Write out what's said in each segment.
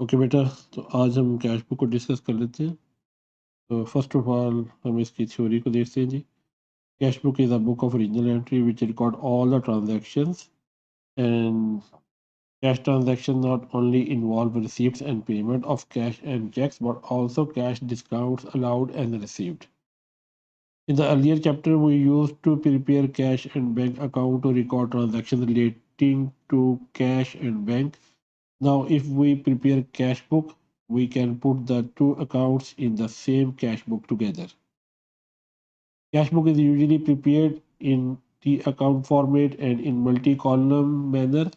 Okay बेटा, तो आज हम कैश बुक को डिस्कस कर लेते हैं। तो फर्स्ट ऑफ ऑल हम इसकी थ्योरी को देखते हैं जी। Cash book is a book of original entry which record all the transactions and cash transaction not only involve receipts and payment of cash and cheques but also cash discounts allowed and received. In the earlier chapter, we used to prepare cash and bank account to record transactions relating to cash and bank. Now, if we prepare cash book, we can put the two accounts in the same cash book together. Cash book is usually prepared in the account format and in multi-column manner.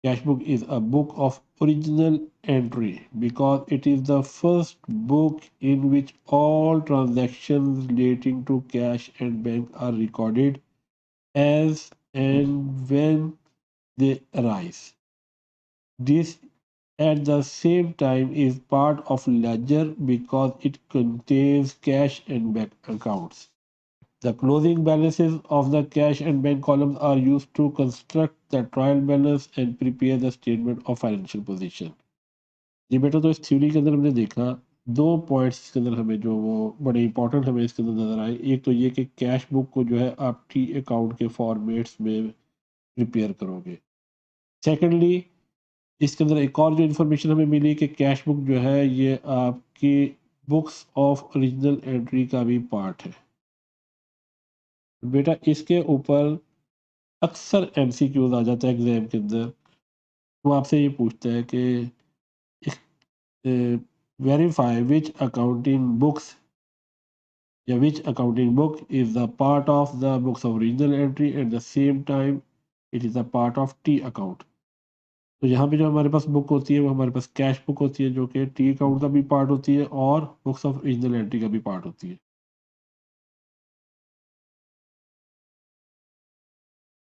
Cashbook is a book of original entry because it is the first book in which all transactions relating to cash and bank are recorded as and when they arise. This at the same time is part of ledger because it contains cash and bank accounts. The closing balances of the cash and bank columns are used to construct the trial balance and prepare the statement of financial position. जी बेटा, तो इस theory के अंदर हमने देखा दो points के अंदर हमें जो वो बड़े इंपॉर्टेंट हमें इसके अंदर नजर आए। एक तो ये कि कैश बुक को जो है आप टी अकाउंट के फॉर्मेट्स में प्रिपेयर करोगे। सेकेंडली, इसके अंदर एक और जो इन्फॉर्मेशन हमें मिली कि कैश बुक जो है ये आपकी बुक्स ऑफ ओरिजिनल एंट्री का भी पार्ट है। बेटा, इसके ऊपर अक्सर एमसीक्यूज आ जाता है एग्जाम के अंदर। वो आपसे ये पूछता है कि वेरीफाई विच अकाउंटिंग बुक्स या which accounting book is the part of the books of original entry at the same time it is a part of T account. तो यहाँ पे जो हमारे पास बुक होती है वो हमारे पास कैश बुक होती है जो कि टी अकाउंट का भी पार्ट होती है और बुक्स ऑफ ओरिजिनल एंट्री का भी पार्ट होती है।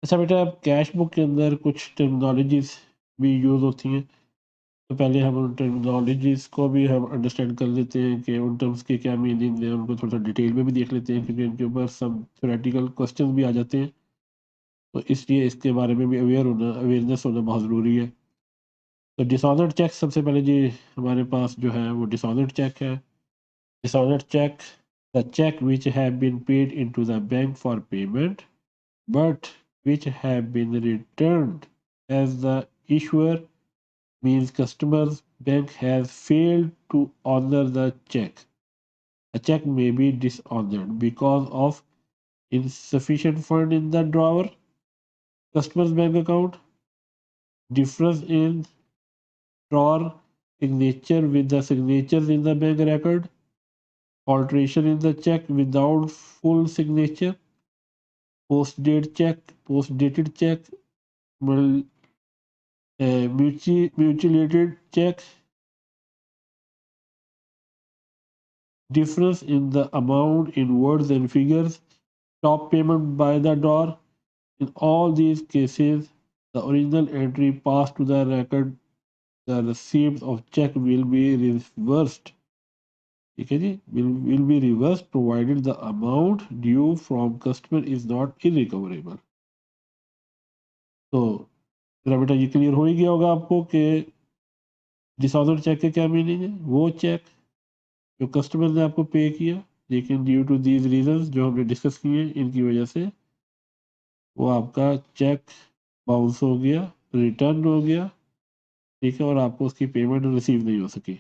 अच्छा बेटा, अब कैश बुक के अंदर कुछ टर्मिनोलॉजीज भी यूज़ होती हैं। तो पहले हम उन टर्मिनोलॉजीज को भी हम अंडरस्टैंड कर लेते हैं कि उन टर्म्स के क्या मीनिंग है, उनको थोड़ा सा डिटेल में भी देख लेते हैं क्योंकि इनके ऊपर सब थ्योरेटिकल क्वेश्चन भी आ जाते हैं। तो इसलिए इसके बारे में भी अवेयरनेस होना बहुत ज़रूरी है। तो डिसऑनर्ड चेक सबसे पहले जी हमारे पास जो है वो डिसऑनर्ड चेक है। Dishonoured cheque, the cheque which have been paid into the bank for payment but which have been returned as the issuer means customer's bank has failed to honor the check. A check may be dishonored because of insufficient fund in the drawer, customer's bank account, difference in drawer signature with the signatures in the bank record, alteration in the check without full signature, post-dated check, mutilated check, difference in the amount in words and figures, stop payment by the door. In all these cases, the original entry passed to the record, the receipt of check will be reversed. ठीक है जी, will be reversed provided the amount due from customer is not irrecoverable. तो मेरा बेटा ये clear हो ही गया होगा आपको कि डिसऑर्डर चेक के क्या मीनिंग है। वो चेक जो कस्टमर ने आपको पे किया लेकिन ड्यू टू दीज रीजंस जो हमने डिस्कस किए इनकी वजह से वो आपका चेक बाउंस हो गया, रिटर्न हो गया, ठीक है, और आपको उसकी पेमेंट रिसीव नहीं हो सकी।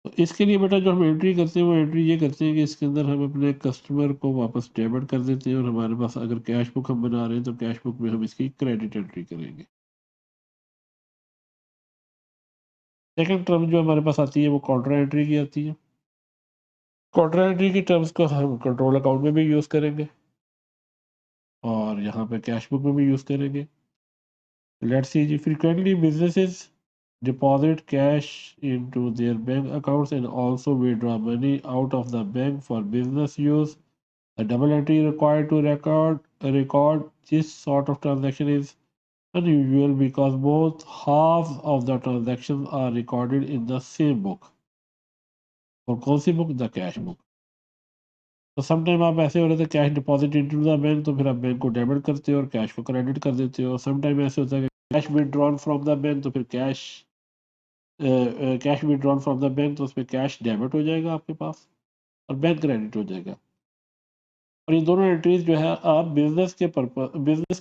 तो इसके लिए बेटा जो हम एंट्री करते हैं वो एंट्री ये करते हैं कि इसके अंदर हम अपने कस्टमर को वापस डेबिट कर देते हैं और हमारे पास अगर कैश बुक हम बना रहे हैं तो कैश बुक में हम इसकी क्रेडिट एंट्री करेंगे। सेकंड टर्म जो हमारे पास आती है वो काउंटर एंट्री की आती है। काउंटर एंट्री की टर्म्स को हम कंट्रोल अकाउंट में भी यूज़ करेंगे और यहाँ पे कैश बुक में भी यूज़ करेंगे। Let's see, frequently businesses deposit cash into their bank accounts and also withdraw money out of the bank for business use. The double entry required to record this sort of transaction is unusual because both halves of the transactions are recorded in the same book. और कौन सी book? The cash book. तो sometime आप ऐसे हो रहे थे cash deposit into the bank, तो फिर आप बैंक को डेबिट करते हो और कैश को क्रेडिट कर देते हो। समटाइम ऐसे होता है कि cash withdrawn from the bank, तो फिर cash cash withdrawn from the bank, तो उसमें कैश डेबिट हो जाएगा आपके पास और बैंक क्रेडिट हो जाएगा। और ये दोनों एंट्रीज जो है आप बिजनेस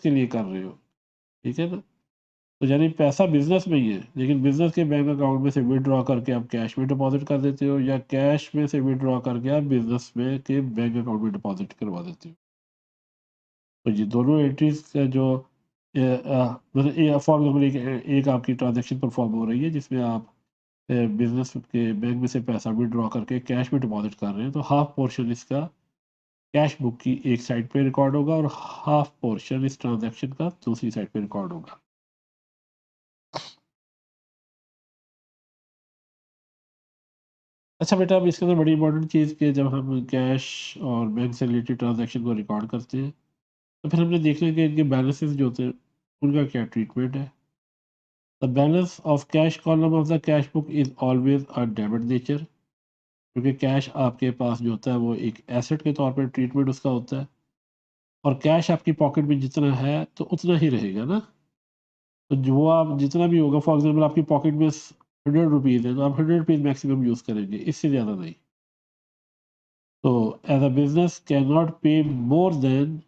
के लिए कर रहे हो, ठीक है ना। तो यानी पैसा बिजनेस में ही है, लेकिन बिजनेस के बैंक अकाउंट में से विड्रॉ करके आप कैश में डिपॉजिट कर देते हो, या कैश में से विड्रॉ करके आप बिजनेस में के बैंक अकाउंट में डिपॉजिट करवा देते हो। तो ये दोनों एंट्रीज का जो मतलब फॉर एग्जाम्पल एक आपकी ट्रांजेक्शन परफॉर्म हो रही है जिसमें आप बिजनेस के बैंक में से पैसा विड्रॉ करके कैश में डिपॉजिट कर रहे हैं, तो हाफ पोर्शन इसका कैश बुक की एक साइड पे रिकॉर्ड होगा और हाफ पोर्शन इस ट्रांजैक्शन का दूसरी साइड पे रिकॉर्ड होगा। अच्छा बेटा, अब इसके अंदर बड़ी इंपॉर्टेंट चीज़ कि जब हम कैश और बैंक से रिलेटेड ट्रांजैक्शन को रिकॉर्ड करते हैं तो फिर हमने देखना है कि इनके बैलेंसेस जो होते हैं उनका क्या ट्रीटमेंट है। The balance of cash column of the cash book is always a debit nature, क्योंकि कैश आपके पास जो होता है वो एक एसेट के तौर पर ट्रीटमेंट उसका होता है, और कैश आपकी पॉकेट में जितना है तो उतना ही रहेगा ना। तो जो आप जितना भी होगा, फॉर एग्जाम्पल आपकी पॉकेट में 100 रुपीज़ है तो आप 100 रुपीज़ मैक्सिमम यूज़ करेंगे, इससे ज़्यादा नहीं। तो as a business can not pay more than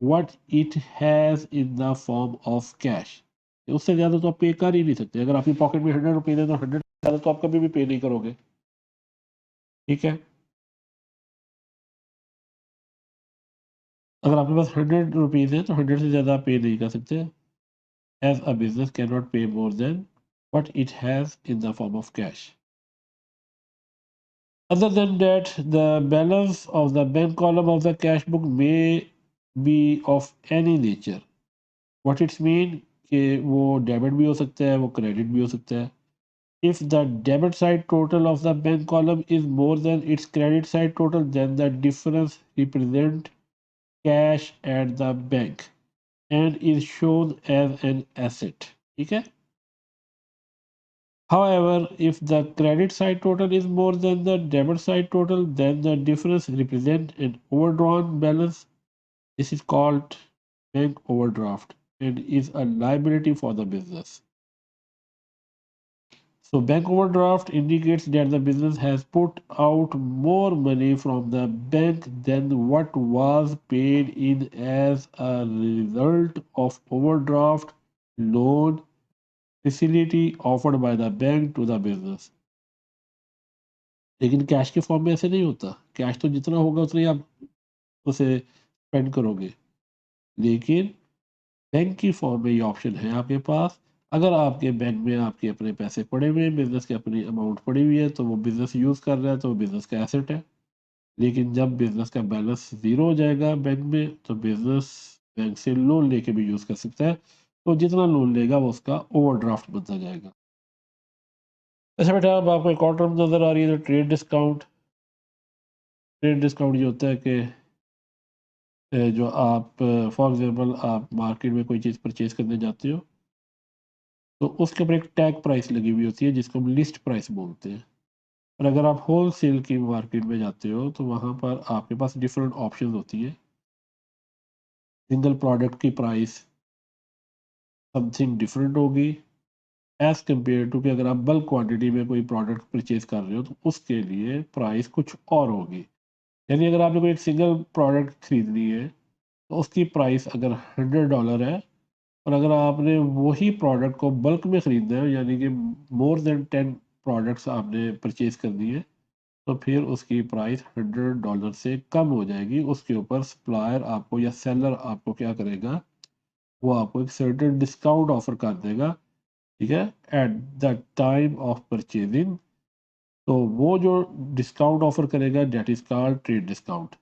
what it has in the form of cash. उससे ज़्यादा तो आप पे कर ही नहीं सकते। अगर आपकी पॉकेट में 100 रुपीज़ है तो 100 ज़्यादा तो आप कभी भी पे नहीं करोगे, ठीक है। अगर आपके पास 100 रुपीज़ है तो 100 से ज़्यादा आप पे नहीं कर सकते। As a business can not pay more than what it has in the form of cash. Other than that, the balance of the bank column of the cash book may be of any nature. What it mean कि वो debit भी हो सकता है, वो credit भी हो सकता है। If the debit side total of the bank column is more than its credit side total, then the difference represent cash at the bank and is shown as an asset. ठीक है? However, if the credit side total is more than the debit side total, then the difference represents an overdrawn balance. This is called bank overdraft and is a liability for the business. So, bank overdraft indicates that the business has put out more money from the bank than what was paid in as a result of overdraft loan facility offered by the bank to the business. लेकिन cash के form में ऐसे नहीं होता। Cash तो जितना होगा उतना ही आप उसे स्पेंड करोगे, लेकिन बैंक की फॉर्म में ये ऑप्शन है आपके पास। अगर आपके बैंक में आपके अपने पैसे पड़े हुए हैं, बिजनेस की अपनी अमाउंट पड़ी हुई है, तो वो बिजनेस यूज़ कर रहा है तो वो बिजनेस का एसेट है। लेकिन जब बिजनेस का बैलेंस ज़ीरो हो जाएगा बैंक में, तो बिजनेस बैंक से लोन लेके भी यूज़ कर सकता है। तो जितना लोन लेगा वो उसका ओवरड्राफ्ट बनता जाएगा। अच्छा बेटा, अब आपको एक और टर्म नज़र आ रही है, तो ट्रेड डिस्काउंट। ट्रेड डिस्काउंट ये होता है कि जो आप फॉर एग्जांपल आप मार्केट में कोई चीज़ परचेज़ करने जाते हो, तो उसके ऊपर एक टैग प्राइस लगी हुई होती है जिसको हम लिस्ट प्राइस बोलते हैं। और अगर आप होलसेल की मार्केट में जाते हो तो वहाँ पर आपके पास डिफरेंट ऑप्शंस होती हैं। सिंगल प्रोडक्ट की प्राइस समथिंग डिफरेंट होगी एज़ कम्पेयर टू कि अगर आप बल्क क्वांटिटी में कोई प्रोडक्ट परचेज़ कर रहे हो तो उसके लिए प्राइस कुछ और होगी। यानी अगर आपने कोई एक सिंगल प्रोडक्ट खरीदनी है तो उसकी प्राइस अगर $100 है, और अगर आपने वही प्रोडक्ट को बल्क में ख़रीदना है, यानी कि मोर देन 10 प्रोडक्ट्स आपने परचेज़ करनी है, तो फिर उसकी प्राइस $100 से कम हो जाएगी। उसके ऊपर सप्लायर आपको या सेलर आपको क्या करेगा, वो आपको एक सर्टेन डिस्काउंट ऑफ़र कर देगा, ठीक है, at the time of purchasing. तो वो जो डिस्काउंट ऑफ़र करेगा that is called trade discount.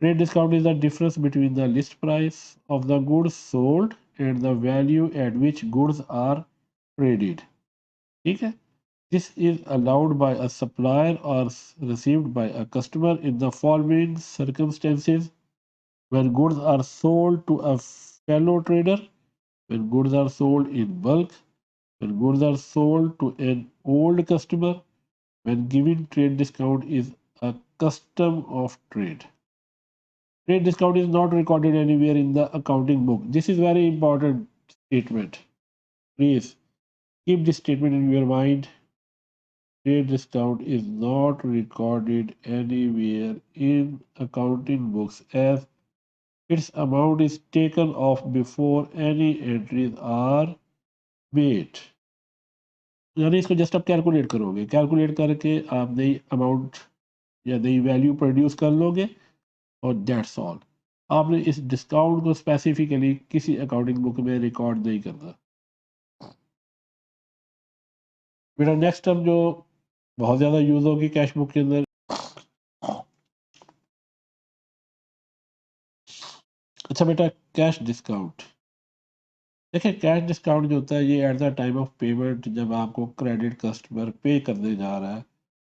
Trade discount is the difference between the list price of the goods sold and the value at which goods are traded. ठीक है? This is allowed by a supplier or received by a customer in the following circumstances: when goods are sold to a fellow trader, when goods are sold in bulk, when goods are sold to an old customer, when giving trade discount is a custom of trade. Trade discount is not recorded anywhere in the accounting book. This is very important statement. Please keep this statement in your mind, trade discount is not recorded anywhere in accounting books as its amount is taken off before any entries are made। यानी इसको just आप calculate करोगे, calculate करके आप नई amount या नई value produce कर लोगे और दैट्स ऑल। आपने इस डिस्काउंट को स्पेसिफिकली किसी अकाउंटिंग बुक में रिकॉर्ड नहीं करना। मेरा नेक्स्ट टर्म जो बहुत ज़्यादा यूज़ होगी कैश बुक के अंदर, अच्छा बेटा कैश डिस्काउंट। देखिए कैश डिस्काउंट जो होता है ये at the time of payment, जब आपको क्रेडिट कस्टमर पे करने जा रहा है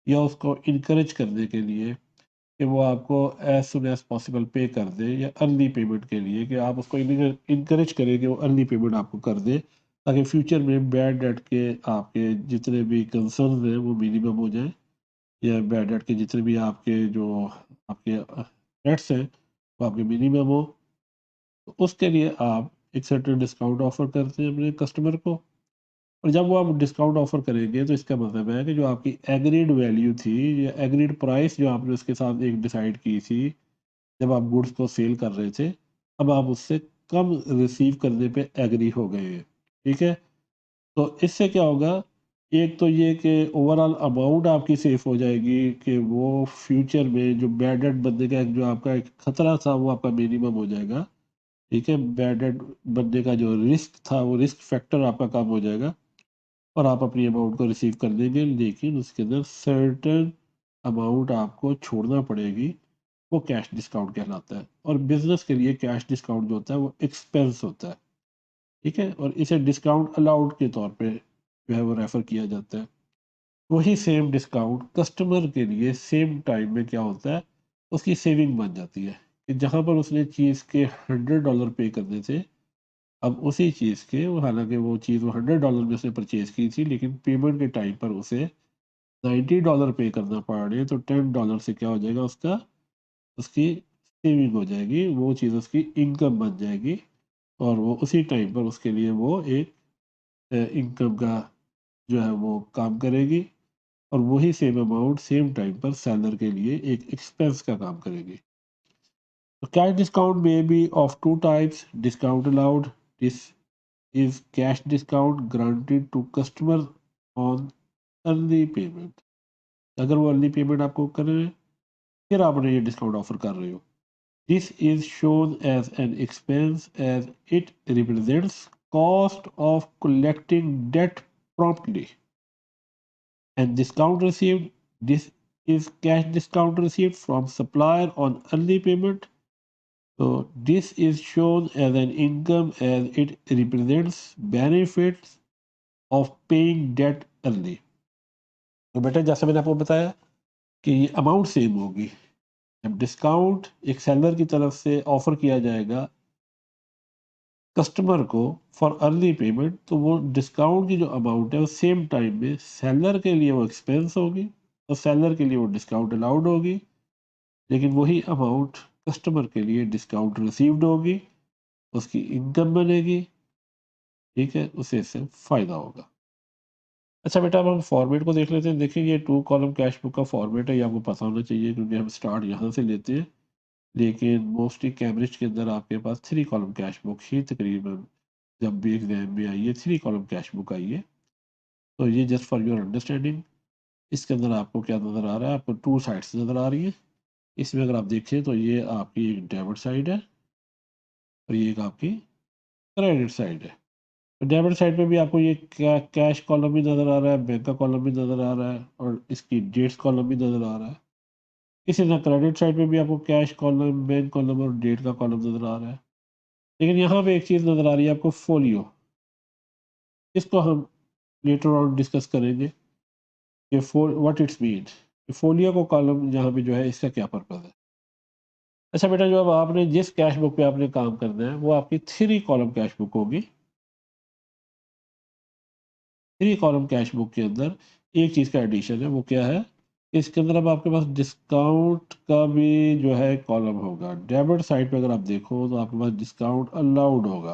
या उसको इनकरेज करने के लिए कि वो आपको एज सुन एज पॉसिबल पे कर दे, या अर्ली पेमेंट के लिए कि आप उसको इनकरेज करें कि वो अर्ली पेमेंट आपको कर दे, ताकि फ्यूचर में बैड डेट के आपके जितने भी कंसर्न हैं वो मिनिमम हो जाए, या बैड डेट के जितने भी आपके जो आपके डेट्स हैं वो आपके मिनिमम हो। तो उसके लिए आप एक सर्टेन डिस्काउंट ऑफर करते हैं अपने कस्टमर को, और जब वो आप डिस्काउंट ऑफर करेंगे तो इसका मतलब है कि जो आपकी एग्रीड वैल्यू थी या एग्रीड प्राइस जो आपने उसके साथ एक डिसाइड की थी जब आप गुड्स को सेल कर रहे थे, अब आप उससे कम रिसीव करने पे एग्री हो गए हैं। ठीक है, तो इससे क्या होगा, एक तो ये कि ओवरऑल अमाउंट आपकी सेफ हो जाएगी कि वो फ्यूचर में जो बैड डेट बनने का जो आपका एक खतरा था वो आपका मिनिमम हो जाएगा। ठीक है, बैड डेट बनने का जो रिस्क था वो रिस्क फैक्टर आपका कम हो जाएगा और आप अपनी अमाउंट को रिसीव कर लेंगे, लेकिन उसके अंदर सर्टन अमाउंट आपको छोड़ना पड़ेगी, वो कैश डिस्काउंट कहलाता है। और बिजनेस के लिए कैश डिस्काउंट जो होता है वो एक्सपेंस होता है। ठीक है, और इसे डिस्काउंट अलाउड के तौर पे जो है वो रेफर किया जाता है। वही सेम डिस्काउंट कस्टमर के लिए सेम टाइम में क्या होता है, उसकी सेविंग बन जाती है कि जहाँ पर उसने चीज़ के $100 पे करने थे, अब उसी चीज़ के वो, हालांकि वो चीज़ वो $100 में उसने परचेज की थी, लेकिन पेमेंट के टाइम पर उसे $90 पे करना पड़ रहे, तो $10 से क्या हो जाएगा, उसका उसकी सेविंग हो जाएगी, वो चीज़ उसकी इनकम बन जाएगी, और वो उसी टाइम पर उसके लिए वो एक इनकम का जो है वो काम करेगी, और वही सेम अमाउंट सेम टाइम पर सेलर के लिए एक एक्सपेंस का काम करेगी। तो कैश डिस्काउंट में be of two types, discount allowed, this is cash discount granted to customer on early payment. अगर वो अर्ली पेमेंट आपको कर रहे हैं फिर आप उन्हें ये डिस्काउंट ऑफर कर रहे हो। This is shown as an expense as it represents cost of collecting debt promptly. And discount received, this is cash discount received from supplier on early payment. So this is shown as an income as it represents benefits of paying debt early. तो बेटा जैसे मैंने आपको बताया कि ये amount same होगी। जब डिस्काउंट एक सेलर की तरफ से ऑफर किया जाएगा कस्टमर को फॉर अर्ली पेमेंट, तो वो डिस्काउंट की जो अमाउंट है वो सेम टाइम में सेलर के लिए वो एक्सपेंस होगी और सेलर के लिए वो डिस्काउंट अलाउड होगी, लेकिन वही अमाउंट कस्टमर के लिए डिस्काउंट रिसीव्ड होगी, उसकी इनकम बनेगी। ठीक है, उसे इससे फ़ायदा होगा। अच्छा बेटा अब हम फॉर्मेट को देख लेते हैं। देखिए ये 2 कॉलम कैश बुक का फॉर्मेट है, ये आपको पता होना चाहिए क्योंकि हम स्टार्ट यहाँ से लेते हैं, लेकिन मोस्टली कैम्ब्रिज के अंदर आपके पास 3 कॉलम कैश बुक ही तकरीबन जब भी एग्जाम में आई है 3 कॉलम कैश बुक आई है। तो ये जस्ट फॉर योर अंडरस्टैंडिंग। इसके अंदर आपको क्या नज़र आ रहा है, आपको 2 साइड्स नज़र आ रही है। इसमें अगर आप देखें तो ये आपकी एक डेबिट साइड है और ये एक आपकी क्रेडिट साइड है। तो डेबिट साइड पे भी आपको ये कैश कॉलम भी नज़र आ रहा है, बैंक का कॉलम भी नज़र आ रहा है और इसकी डेट्स कॉलम भी नज़र आ रहा है। इसी तरह क्रेडिट साइड पे भी आपको कैश कॉलम, बैंक कॉलम और डेट का कॉलम नज़र आ रहा है। लेकिन यहाँ पे एक चीज़ नज़र आ रही है आपको, फोलियो। इसको हम लेटर ऑन डिस्कस करेंगे कि व्हाट इट्स मीन, फोलियो को कॉलम यहाँ पे जो है इसका क्या पर्पज़ है। अच्छा बेटा जो अब आपने जिस कैश बुक पे आपने काम करना है वो आपकी 3 कॉलम कैश बुक होगी। 3 कॉलम कैश बुक के अंदर एक चीज़ का एडिशन है, वो क्या है, इसके अंदर अब आपके पास डिस्काउंट का भी जो है कॉलम होगा। डेबिट साइड पे अगर आप देखो तो आपके पास डिस्काउंट अलाउड होगा।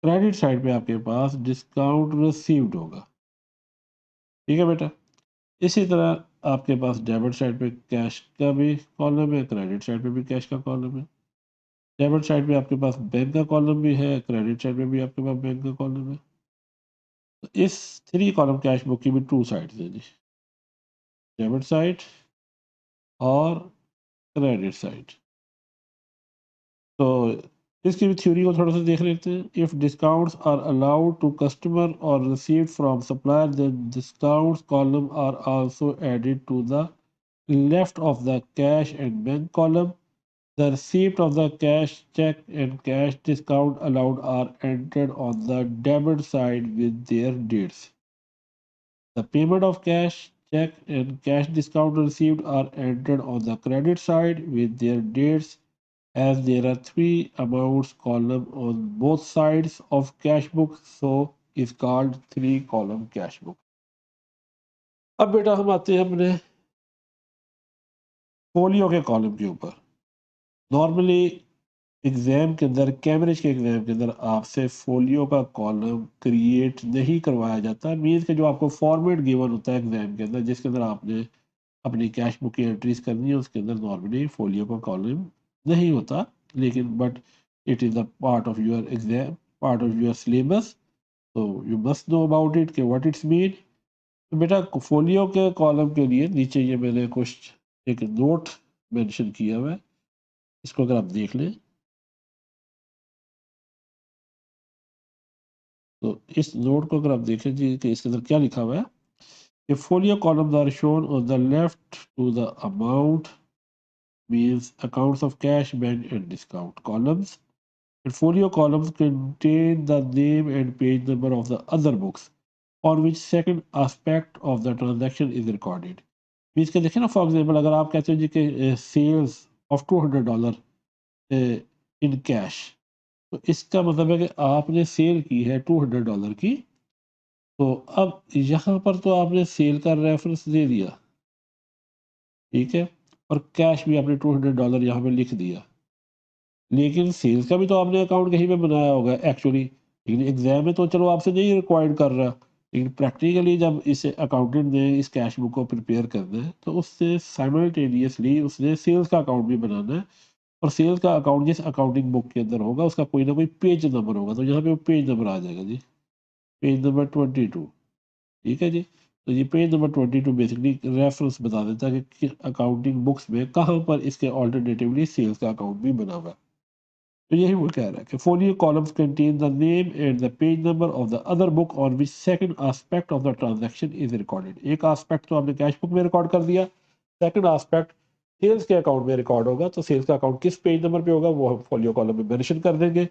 क्रेडिट साइड पे आपके पास डिस्काउंट रिसीव्ड होगा। ठीक है बेटा। इसी तरह आपके पास डेबिट साइड पे कैश का भी कॉलम है, क्रेडिट साइड पे भी कैश का कॉलम है। डेबिट साइड पे आपके पास बैंक का कॉलम भी है, क्रेडिट साइड पे भी आपके पास बैंक का कॉलम है। तो इस 3 कॉलम कैश बुक की भी 2 साइड्स हैं जी, डेबिट साइड और क्रेडिट साइड। तो इसकी भी थ्योरी को थोड़ा सा देख लेते हैं। If discounts are allowed to customer और received from supplier, then discounts column are also added to the left of the cash and bank column. The receipt of the cash check and cash discount allowed are entered on the debit side with their dates. The payment of cash check and cash discount received are entered on the credit side with their dates, as there are 3 amounts column on both sides of cash book, so is called 3 column cash book. अब बेटा हम आते हैं अपने folio के column के ऊपर। Normally exam के अंदर, कैम्ब्रिज के एग्जाम के अंदर आपसे फोलियो का कॉलम क्रिएट नहीं करवाया जाता। मीन्स के जो आपको फॉर्मेट गिवन होता है एग्जाम के अंदर, जिसके अंदर आपने अपनी कैश बुक की एंट्रीज करनी है, उसके अंदर नॉर्मली फोलियो का कॉलम नहीं होता। लेकिन but it is a part of your exam, part of your syllabus, तो you must know about it कि व्हाट इट्स मीन। तो बेटा फोलियो के कॉलम के लिए नीचे ये मैंने कुछ एक नोट मेंशन किया हुआ है, इसको अगर आप देख लें तो इस नोट को अगर आप देखें जी कि इसके अंदर क्या लिखा हुआ है कि folio columns are shown on the left to the amount means accounts of cash, bank and discount columns, and folio columns contain the name and page number of the other books on which second aspect of the transaction is recorded. Means के देखें ना, for example अगर आप कहते हो जी कि sales of $200 in cash, तो इसका मतलब है कि आपने सेल की है $200 की। तो अब यहाँ पर तो आपने सेल का रेफरेंस दे दिया, ठीक है, और कैश भी आपने $200 यहाँ पे लिख दिया। लेकिन सेल्स का भी तो आपने अकाउंट कहीं पे बनाया होगा एक्चुअली, लेकिन एग्जाम में तो चलो आपसे नहीं रिक्वायर्ड कर रहा। लेकिन प्रैक्टिकली जब इस अकाउंटेंट ने इस कैश बुक को प्रिपेयर करना है, तो उससे साइमल्टेनियसली उसने सेल्स का अकाउंट भी बनाना है। और सेल्स का अकाउंट जिस अकाउंटिंग बुक के अंदर होगा, उसका कोई ना कोई पेज नंबर होगा। तो यहाँ पे वो पेज नंबर आ जाएगा जी, पेज नंबर 22। ठीक है जी। तो ये पेज नंबर 22 बेसिकली रेफरेंस बता देता है कि अकाउंटिंग बुक्स में कहाँ पर इसके ऑल्टरनेटिवली सेल्स का अकाउंट भी बना हुआ है। तो यही वो कह रहा है कि folio columns contain the name and the page number of the other book on which second aspect of the transaction is recorded. एक एस्पेक्ट तो आपने कैश बुक में रिकॉर्ड कर दिया, सेकंड एस्पेक्ट सेल्स के अकाउंट में रिकॉर्ड होगा। तो सेल्स का अकाउंट किस पेज नंबर पे होगा वो हम फोलियो कॉलम में मेंशन कर देंगे।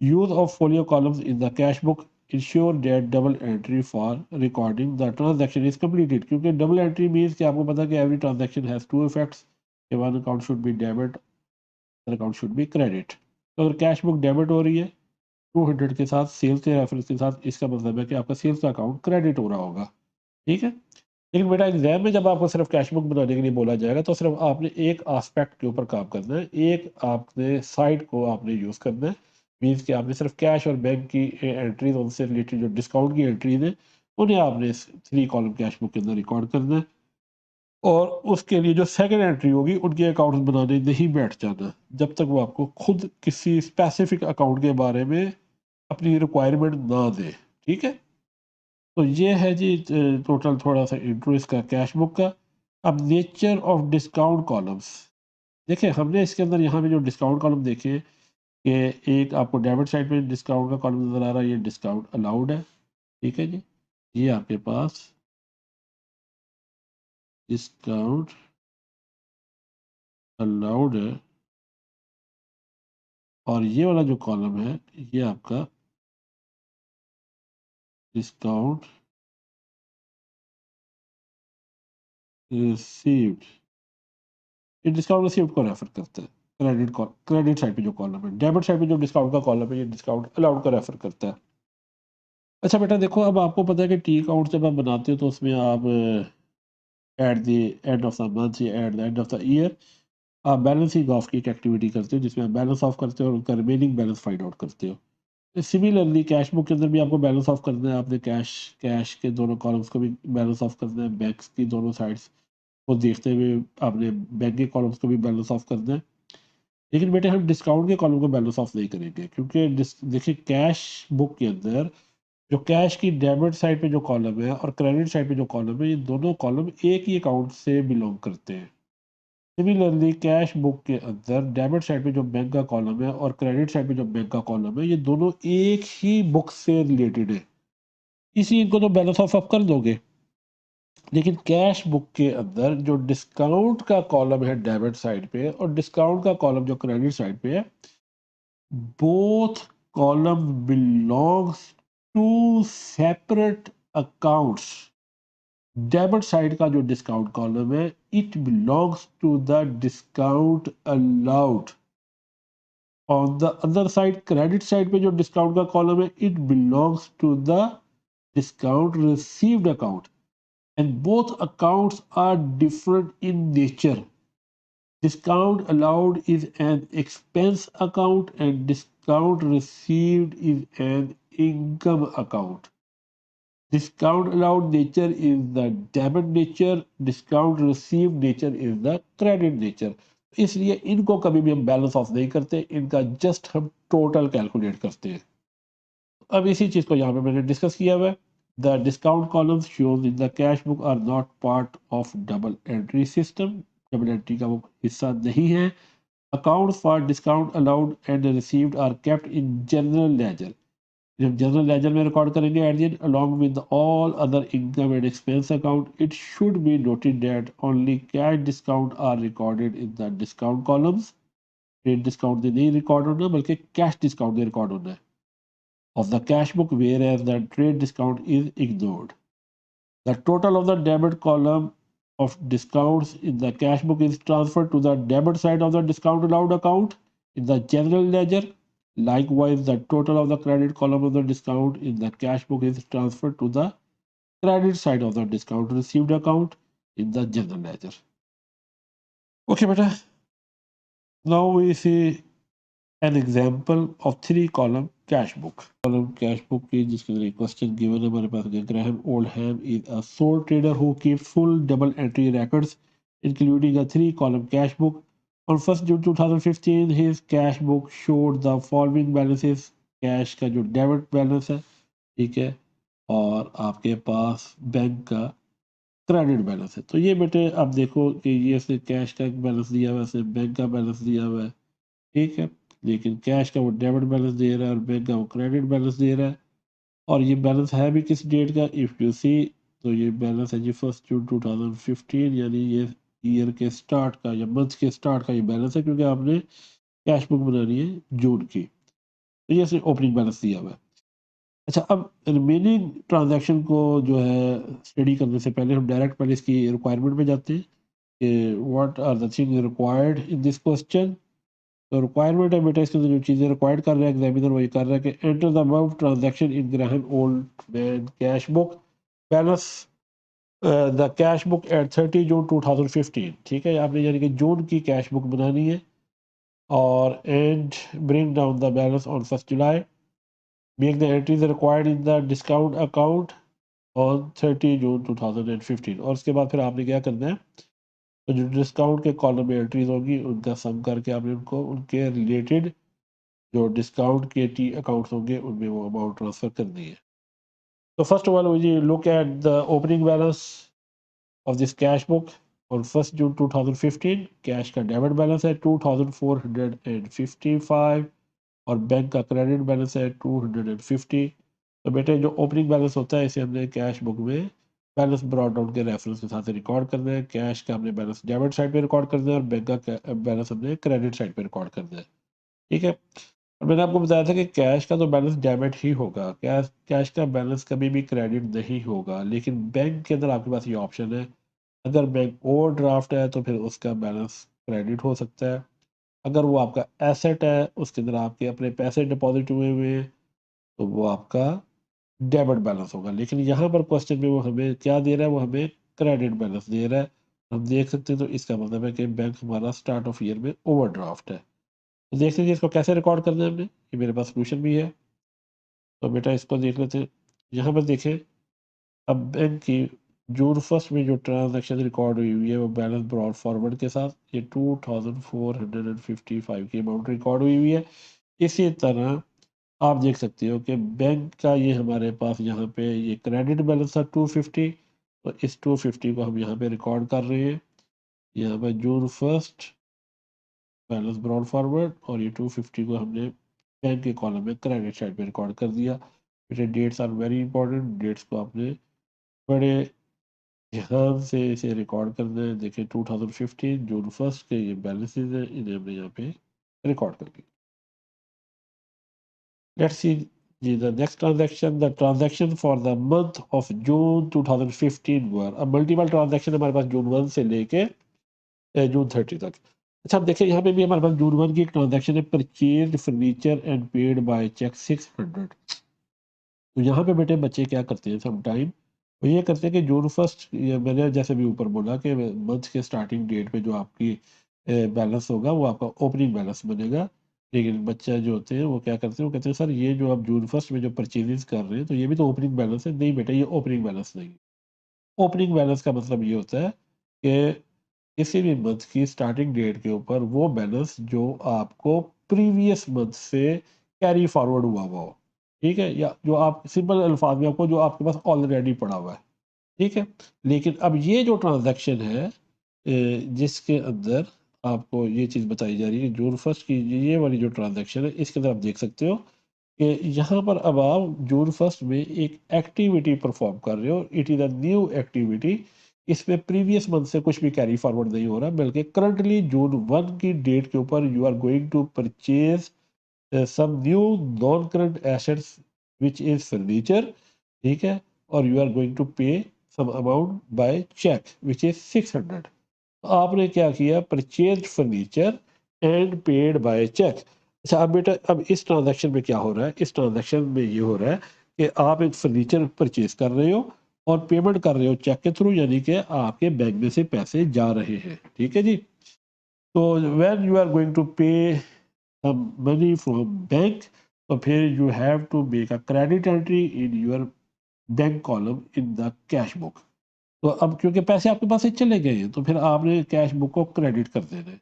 Use of folio columns in the cash book ensure that double entry for recording the transaction is completed। क्योंकि डबल एंट्री मीन्स कि आपको पता है कि every transaction has 2 effects, one account should be debit, account should be credit. तो अगर cash book debit हो रही है 200 के साथ, सेल्स के रेफरेंस के साथ, इसका मतलब है कि आपका सेल्स का अकाउंट क्रेडिट हो रहा होगा। ठीक है। लेकिन बेटा एग्जाम में जब आपको सिर्फ कैश बुक बनाने के लिए बोला जाएगा, तो सिर्फ आपने एक एस्पेक्ट के ऊपर काम करना है, एक आपने साइड को आपने यूज़ करना है। मीन्स कि आपने सिर्फ कैश और बैंक की एंट्रीज, उनसे रिलेटेड जो डिस्काउंट की एंट्रीज है, उन्हें आपने 3 कॉलम कैश बुक के अंदर रिकॉर्ड करना है। और उसके लिए जो सेकंड एंट्री होगी, उनके अकाउंट्स बनाने नहीं बैठ जाना जब तक वो आपको खुद किसी स्पेसिफिक अकाउंट के बारे में अपनी रिक्वायरमेंट ना दे। ठीक है। तो ये है जी टोटल थोड़ा सा इंट्रो इसका कैश बुक का। अब नेचर ऑफ डिस्काउंट कॉलम्स देखिए, हमने इसके अंदर यहाँ पे जो डिस्काउंट कॉलम देखे कि एक आपको डेबिट साइड पे डिस्काउंट का कॉलम नज़र आ रहा है, ये डिस्काउंट अलाउड है। ठीक है जी। ये आपके पास डिस्काउंट अलाउड है, और ये वाला जो कॉलम है ये आपका डिस्काउंट रिसीव्ड। ये डिस्काउंट रिसीव्ड को रेफर करता है। क्रेडिट साइड पे जो कॉलम है, डेबिट साइड पे जो डिस्काउंट का कॉलम है, ये डिस्काउंट अलाउड को रेफर करता है। अच्छा बेटा देखो, अब आपको पता है कि टी अकाउंट जब आप बनाते हो तो उसमें आप at the end of the month या at the end of the year आप बैलेंसिंग ऑफ की एक एक्टिविटी करते हो, जिसमें आप बैलेंस ऑफ करते हो और उनका रिमेनिंग बैलेंस फाइंड आउट करते हो। सिमिलरली कैश बुक के अंदर भी आपको बैलेंस ऑफ करना है, आपने कैश के दोनों कॉलम्स को भी बैलेंस ऑफ करना है, बैंक्स की दोनों साइड्स को देखते हुए आपने बैंक के कॉलम्स को भी बैलेंस ऑफ करना है। लेकिन बेटे हम डिस्काउंट के कॉलम को बैलेंस ऑफ नहीं करेंगे, क्योंकि देखिए कैश बुक के अंदर जो कैश की डेबिट साइड पे जो कॉलम है और क्रेडिट साइड पे जो कॉलम है, ये दोनों कॉलम एक ही अकाउंट से बिलोंग करते हैं। सिमिलरली कैश बुक के अंदर डेबिट साइड पे जो बैंक का कॉलम है और क्रेडिट साइड पे जो बैंक का कॉलम है, ये दोनों एक ही बुक से रिलेटेड है, इसी इनको तो बैलेंस ऑफ आप कर दोगे। लेकिन कैश बुक के अंदर जो डिस्काउंट का कॉलम है डेबिट साइड पे और डिस्काउंट का कॉलम जो क्रेडिट साइड पे है, both columns belongs to separate accounts. Debit side का जो डिस्काउंट कॉलम है, it belongs to the discount allowed. On the other side credit side पे जो डिस्काउंट का कॉलम है, it belongs to the discount received account, and both accounts are different in nature. Discount allowed is an expense account and discount received is an income account. Discount allowed nature is the debit nature, discount received nature is the credit nature. इसलिए इनको कभी भी हम balance of नहीं करते, इनका just हम total calculate करते हैं। अब इसी चीज को यहाँ पे मैंने डिस्कस किया हुआ है। The discount columns shows in the cash book are not part of double entry system, double entry का वो हिस्सा नहीं है। Accounts for discount allowed and received are kept in general ledger. जब जनरल लेजर में रिकॉर्ड करेंगे eight the and along with all other income and expense account, it should be noted that only cash discount are recorded in the discount columns. Trade discount दे नहीं record होना, बल्कि cash discount दे record होना है of the cash book, whereas the trade discount is ignored. The total of the debit column of discounts in the cash book is transferred to the debit side of the discount allowed account in the general ledger. Likewise, the total of the credit column of the discount in the cash book is transferred to the credit side of the discount received account in the general ledger. Okay, beta. Now we see an example of 3-column cash book. Column cash book is जिसके अंदर एक question given है हमारे पास कि Graham Oldham is a sole trader who keeps full double entry records including a 3-column cash book. On 1st June 2015 his cash book showed the following balances. Cash का जो debit balance है, ठीक है, और आपके पास बैंक का credit balance है। तो ये बेटे आप देखो कि ये इसने कैश का बैलेंस दिया हुआ है, इसने बैंक का बैलेंस दिया हुआ है, ठीक है, लेकिन कैश का वो डेबिट बैलेंस दे रहा है और बैंक का वो क्रेडिट बैलेंस दे रहा है। और ये बैलेंस है भी किस डेट का, इफ़ यू सी, तो ये बैलेंस है जी 1 जून 2015, यानी ये ईयर के स्टार्ट का या मंथ के स्टार्ट का ये बैलेंस है, क्योंकि आपने कैश बुक बनानी है जून की। तो ये सिर्फ ओपनिंग बैलेंस दिया हुआ है। अच्छा, अब रिमेनिंग ट्रांजैक्शन को जो है स्टडी करने से पहले हम डायरेक्ट पहले इसकी रिक्वायरमेंट में जाते हैं कि what are the thing required in this question. तो रिक्वायरमेंट है बेटा, इसके अंदर जो चीज़ें रिक्वायर्ड कर रहे हैं एग्जामिनर वही कर रहा है कि enter the above transaction in Graham old man cash book balance the cash book at 30 June 2015। ठीक है, आपने यानी कि जून की कैश बुक बनानी है और and bring down the balance on 1 July. Make the entries required in the discount account on 30 June 2015। और उसके बाद फिर आपने क्या करना है, तो जो डिस्काउंट के कॉलम में एंट्रीज होगी उनका सम करके आपने उनको उनके रिलेटेड जो डिस्काउंट के टी अकाउंट्स होंगे उनमें वो अमाउंट ट्रांसफर करनी है। तो फर्स्ट ऑफ ऑल जी look at the opening balance of this cash book on 1 June 2015। Cash का डेबिट बैलेंस है 2455 और बैंक का क्रेडिट बैलेंस है 250। तो बेटे जो ओपनिंग बैलेंस होता है इसे हमने कैश बुक में बैलेंस ब्रॉट डाउन के रेफरेंस के साथ रिकॉर्ड करना है। कैश का हमने बैलेंस डेबिट साइड पे रिकॉर्ड करना है और बैंक का बैलेंस हमने क्रेडिट साइड पे रिकॉर्ड करना है। ठीक है, और मैंने आपको बताया था कि कैश का तो बैलेंस डेबिट ही होगा, कैश का बैलेंस कभी भी क्रेडिट नहीं होगा। लेकिन बैंक के अंदर आपके पास ये ऑप्शन है, अगर बैंक ओवर ड्राफ्ट है तो फिर उसका बैलेंस क्रेडिट हो सकता है। अगर वो आपका एसेट है, उसके अंदर आपके अपने पैसे डिपॉजिट हुए हुए हैं, तो वो आपका डेबिट बैलेंस होगा। लेकिन यहाँ पर क्वेश्चन में वो हमें क्या दे रहा है, वो हमें क्रेडिट बैलेंस दे रहा है। हम देख सकते हैं, तो इसका मतलब है कि बैंक हमारा स्टार्ट ऑफ ईयर में ओवर ड्राफ्ट है। तो देख लीजिए इसको कैसे रिकॉर्ड करना है हमने, ये मेरे पास सोल्यूशन भी है। तो बेटा इसको देख लेते हैं। यहाँ पर देखें, अब बैंक की जून 1 में जो ट्रांजैक्शन रिकॉर्ड हुई है वो बैलेंस ब्रॉड फॉरवर्ड के साथ ये 2455 की अमाउंट रिकॉर्ड हुई है। इसी तरह आप देख सकते हो कि बैंक का ये हमारे पास यहाँ पे ये क्रेडिट बैलेंस था 250, तो इस 250 को हम यहाँ पे रिकॉर्ड कर रहे हैं। यहाँ पे जून 1 बैलेंस ब्रॉड फॉरवर्ड और ये 250 को हमने बैंक के कॉलम में क्रेडिट साइड पे रिकॉर्ड कर दिया। बेटे dates are very important, dates को आपने बड़े ध्यान से इसे रिकॉर्ड करना है। देखिए 2015 जून 1 के ये बैलेंसेज हैं, इन्हें हमने यहाँ पे रिकॉर्ड कर दिया। Let's see the next transaction, the transaction for the month of June 2015 were अब मल्टीपल ट्रांजैक्शन हमारे पास जून 1 से लेके जून 30 तक। अच्छा, अब देखिए यहाँ पे भी हमारे पास जून 1 की एक ट्रांजैक्शन है, purchase furniture and paid by cheque 600। तो यहाँ पे बेटे बच्चे क्या करते हैं सम टाइम, वो ये करते हैं कि जून 1 मैंने जैसे भी ऊपर बोला कि मंथ के स्टार्टिंग डेट पे जो आपकी बैलेंस होगा वो आपका ओपनिंग बैलेंस बनेगा। लेकिन बच्चा जो होते हैं वो क्या करते हैं, वो कहते हैं सर ये जो आप जून 1 में जो परचेजेस कर रहे हैं तो ये भी तो ओपनिंग बैलेंस है। नहीं बेटा, ये ओपनिंग बैलेंस नहीं। ओपनिंग बैलेंस का मतलब ये होता है कि किसी भी मंथ की स्टार्टिंग डेट के ऊपर वो बैलेंस जो आपको प्रीवियस मंथ से कैरी फॉरवर्ड हुआ हो, ठीक है, या जो आप सिंपल अल्फाज में आपको जो आपके पास ऑलरेडी पड़ा हुआ है, ठीक है। लेकिन अब ये जो ट्रांजैक्शन है जिसके अंदर आपको ये चीज़ बताई जा रही है, जून 1 की ये वाली जो ट्रांजैक्शन है इसके अंदर आप देख सकते हो कि यहाँ पर अब आप जून 1 में एक एक्टिविटी परफॉर्म कर रहे हो। It is a new activity, इसमें प्रीवियस मंथ से कुछ भी कैरी फॉरवर्ड नहीं हो रहा, बल्कि करंटली जून 1 की डेट के ऊपर you are going to purchase some new non current assets which is furniture, ठीक है, और you are going to pay some amount by cheque which is 600। आपने क्या किया, purchase furniture and paid by cheque. अच्छा, अब बेटा अब इस ट्रांजैक्शन में क्या हो रहा है, इस ट्रांजैक्शन में ये हो रहा है कि आप एक फर्नीचर परचेज कर रहे हो और पेमेंट कर रहे हो चेक के थ्रू, यानी कि आपके बैंक में से पैसे जा रहे हैं, ठीक है जी। तो when you are going to pay money from bank, तो फिर you have to make a credit entry in your bank column in the cash book. तो अब क्योंकि पैसे आपके पास से चले गए हैं तो फिर आपने कैश बुक को क्रेडिट कर देना है,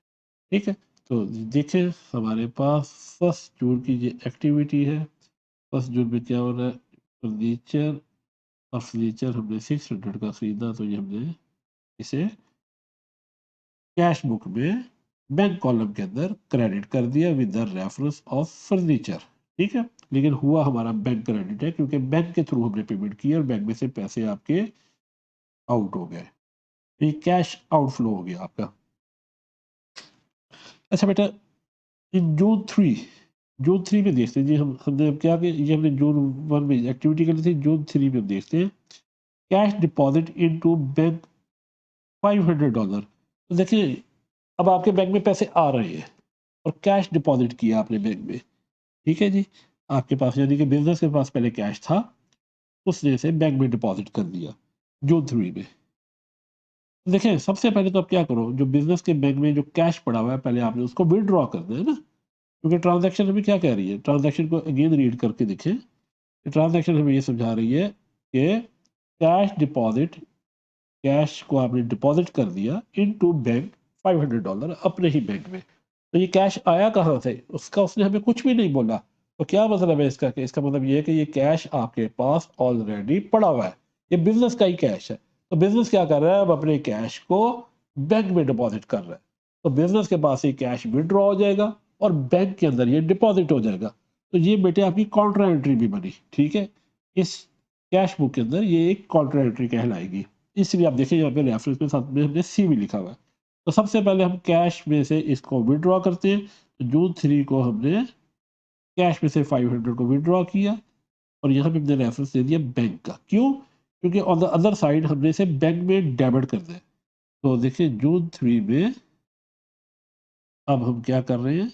ठीक है। तो देखें हमारे पास 1 जून की ये एक्टिविटी है। 1 जून में क्या हो रहा है, फर्नीचर, और फर्नीचर हमने 600 का खरीदा, तो ये हमने इसे कैश बुक में बैंक कॉलम के अंदर क्रेडिट कर दिया with the reference of furniture, ठीक है। लेकिन हुआ हमारा बैंक क्रेडिट है क्योंकि बैंक के थ्रू हमने पेमेंट की और बैंक में से पैसे आपके आउट हो गए, ये कैश आउटफ्लो हो गया आपका। अच्छा बेटा, इन जून 3 में देखते हैं जी, हमने अब क्या कि ये हमने जून 1 में एक्टिविटी करी थी, जून 3 में हम देखते हैं कैश डिपॉजिट इनटू बैंक $500। तो देखिए अब आपके बैंक में पैसे आ रहे हैं और कैश डिपॉजिट किया आपने बैंक में, ठीक है जी। आपके पास यानी कि बिजनेस के पास पहले कैश था, उसने इसे बैंक में डिपॉजिट कर दिया जून 3 में। देखिए सबसे पहले तो आप क्या करो, जो बिजनेस के बैंक में जो कैश पड़ा हुआ है पहले आपने उसको विड्रॉ करना है ना, क्योंकि ट्रांजैक्शन हमें क्या कह रही है, ट्रांजैक्शन को अगेन रीड करके देखें। ट्रांजैक्शन हमें ये समझा रही है कि कैश डिपॉजिट, कैश को आपने डिपॉजिट कर दिया इनटू बैंक $500 अपने ही बैंक में। तो ये कैश आया कहाँ से, उसका उसने हमें कुछ भी नहीं बोला। तो क्या मतलब है इसका, कि इसका मतलब ये है कि ये कैश आपके पास ऑलरेडी पड़ा हुआ है, ये बिजनेस का ही कैश है। तो बिजनेस क्या कर रहा है, अब अपने कैश को बैंक में डिपॉजिट कर रहा है। तो बिजनेस के पास ये कैश विड्रॉ हो जाएगा और बैंक के अंदर ये डिपॉजिट हो जाएगा। तो ये बेटे आपकी काउंटर एंट्री भी बनी, ठीक है। इस कैश बुक के अंदर ये एक काउंटर एंट्री कहलाएगी। इसलिए आप देखिए यहाँ पे रेफरेंस में साथ में हमने सी भी लिखा हुआ है। तो सबसे पहले हम कैश में से इसको विड्रॉ करते हैं। तो जून 3 को हमने कैश में से 500 को विड्रॉ किया और यहाँ पे हमने रेफरेंस दे दिया बैंक का। क्यों, क्योंकि ऑन द अदर साइड हमने इसे बैंक में डेबिट करना है। तो देखिए जून 3 में अब हम क्या कर रहे हैं,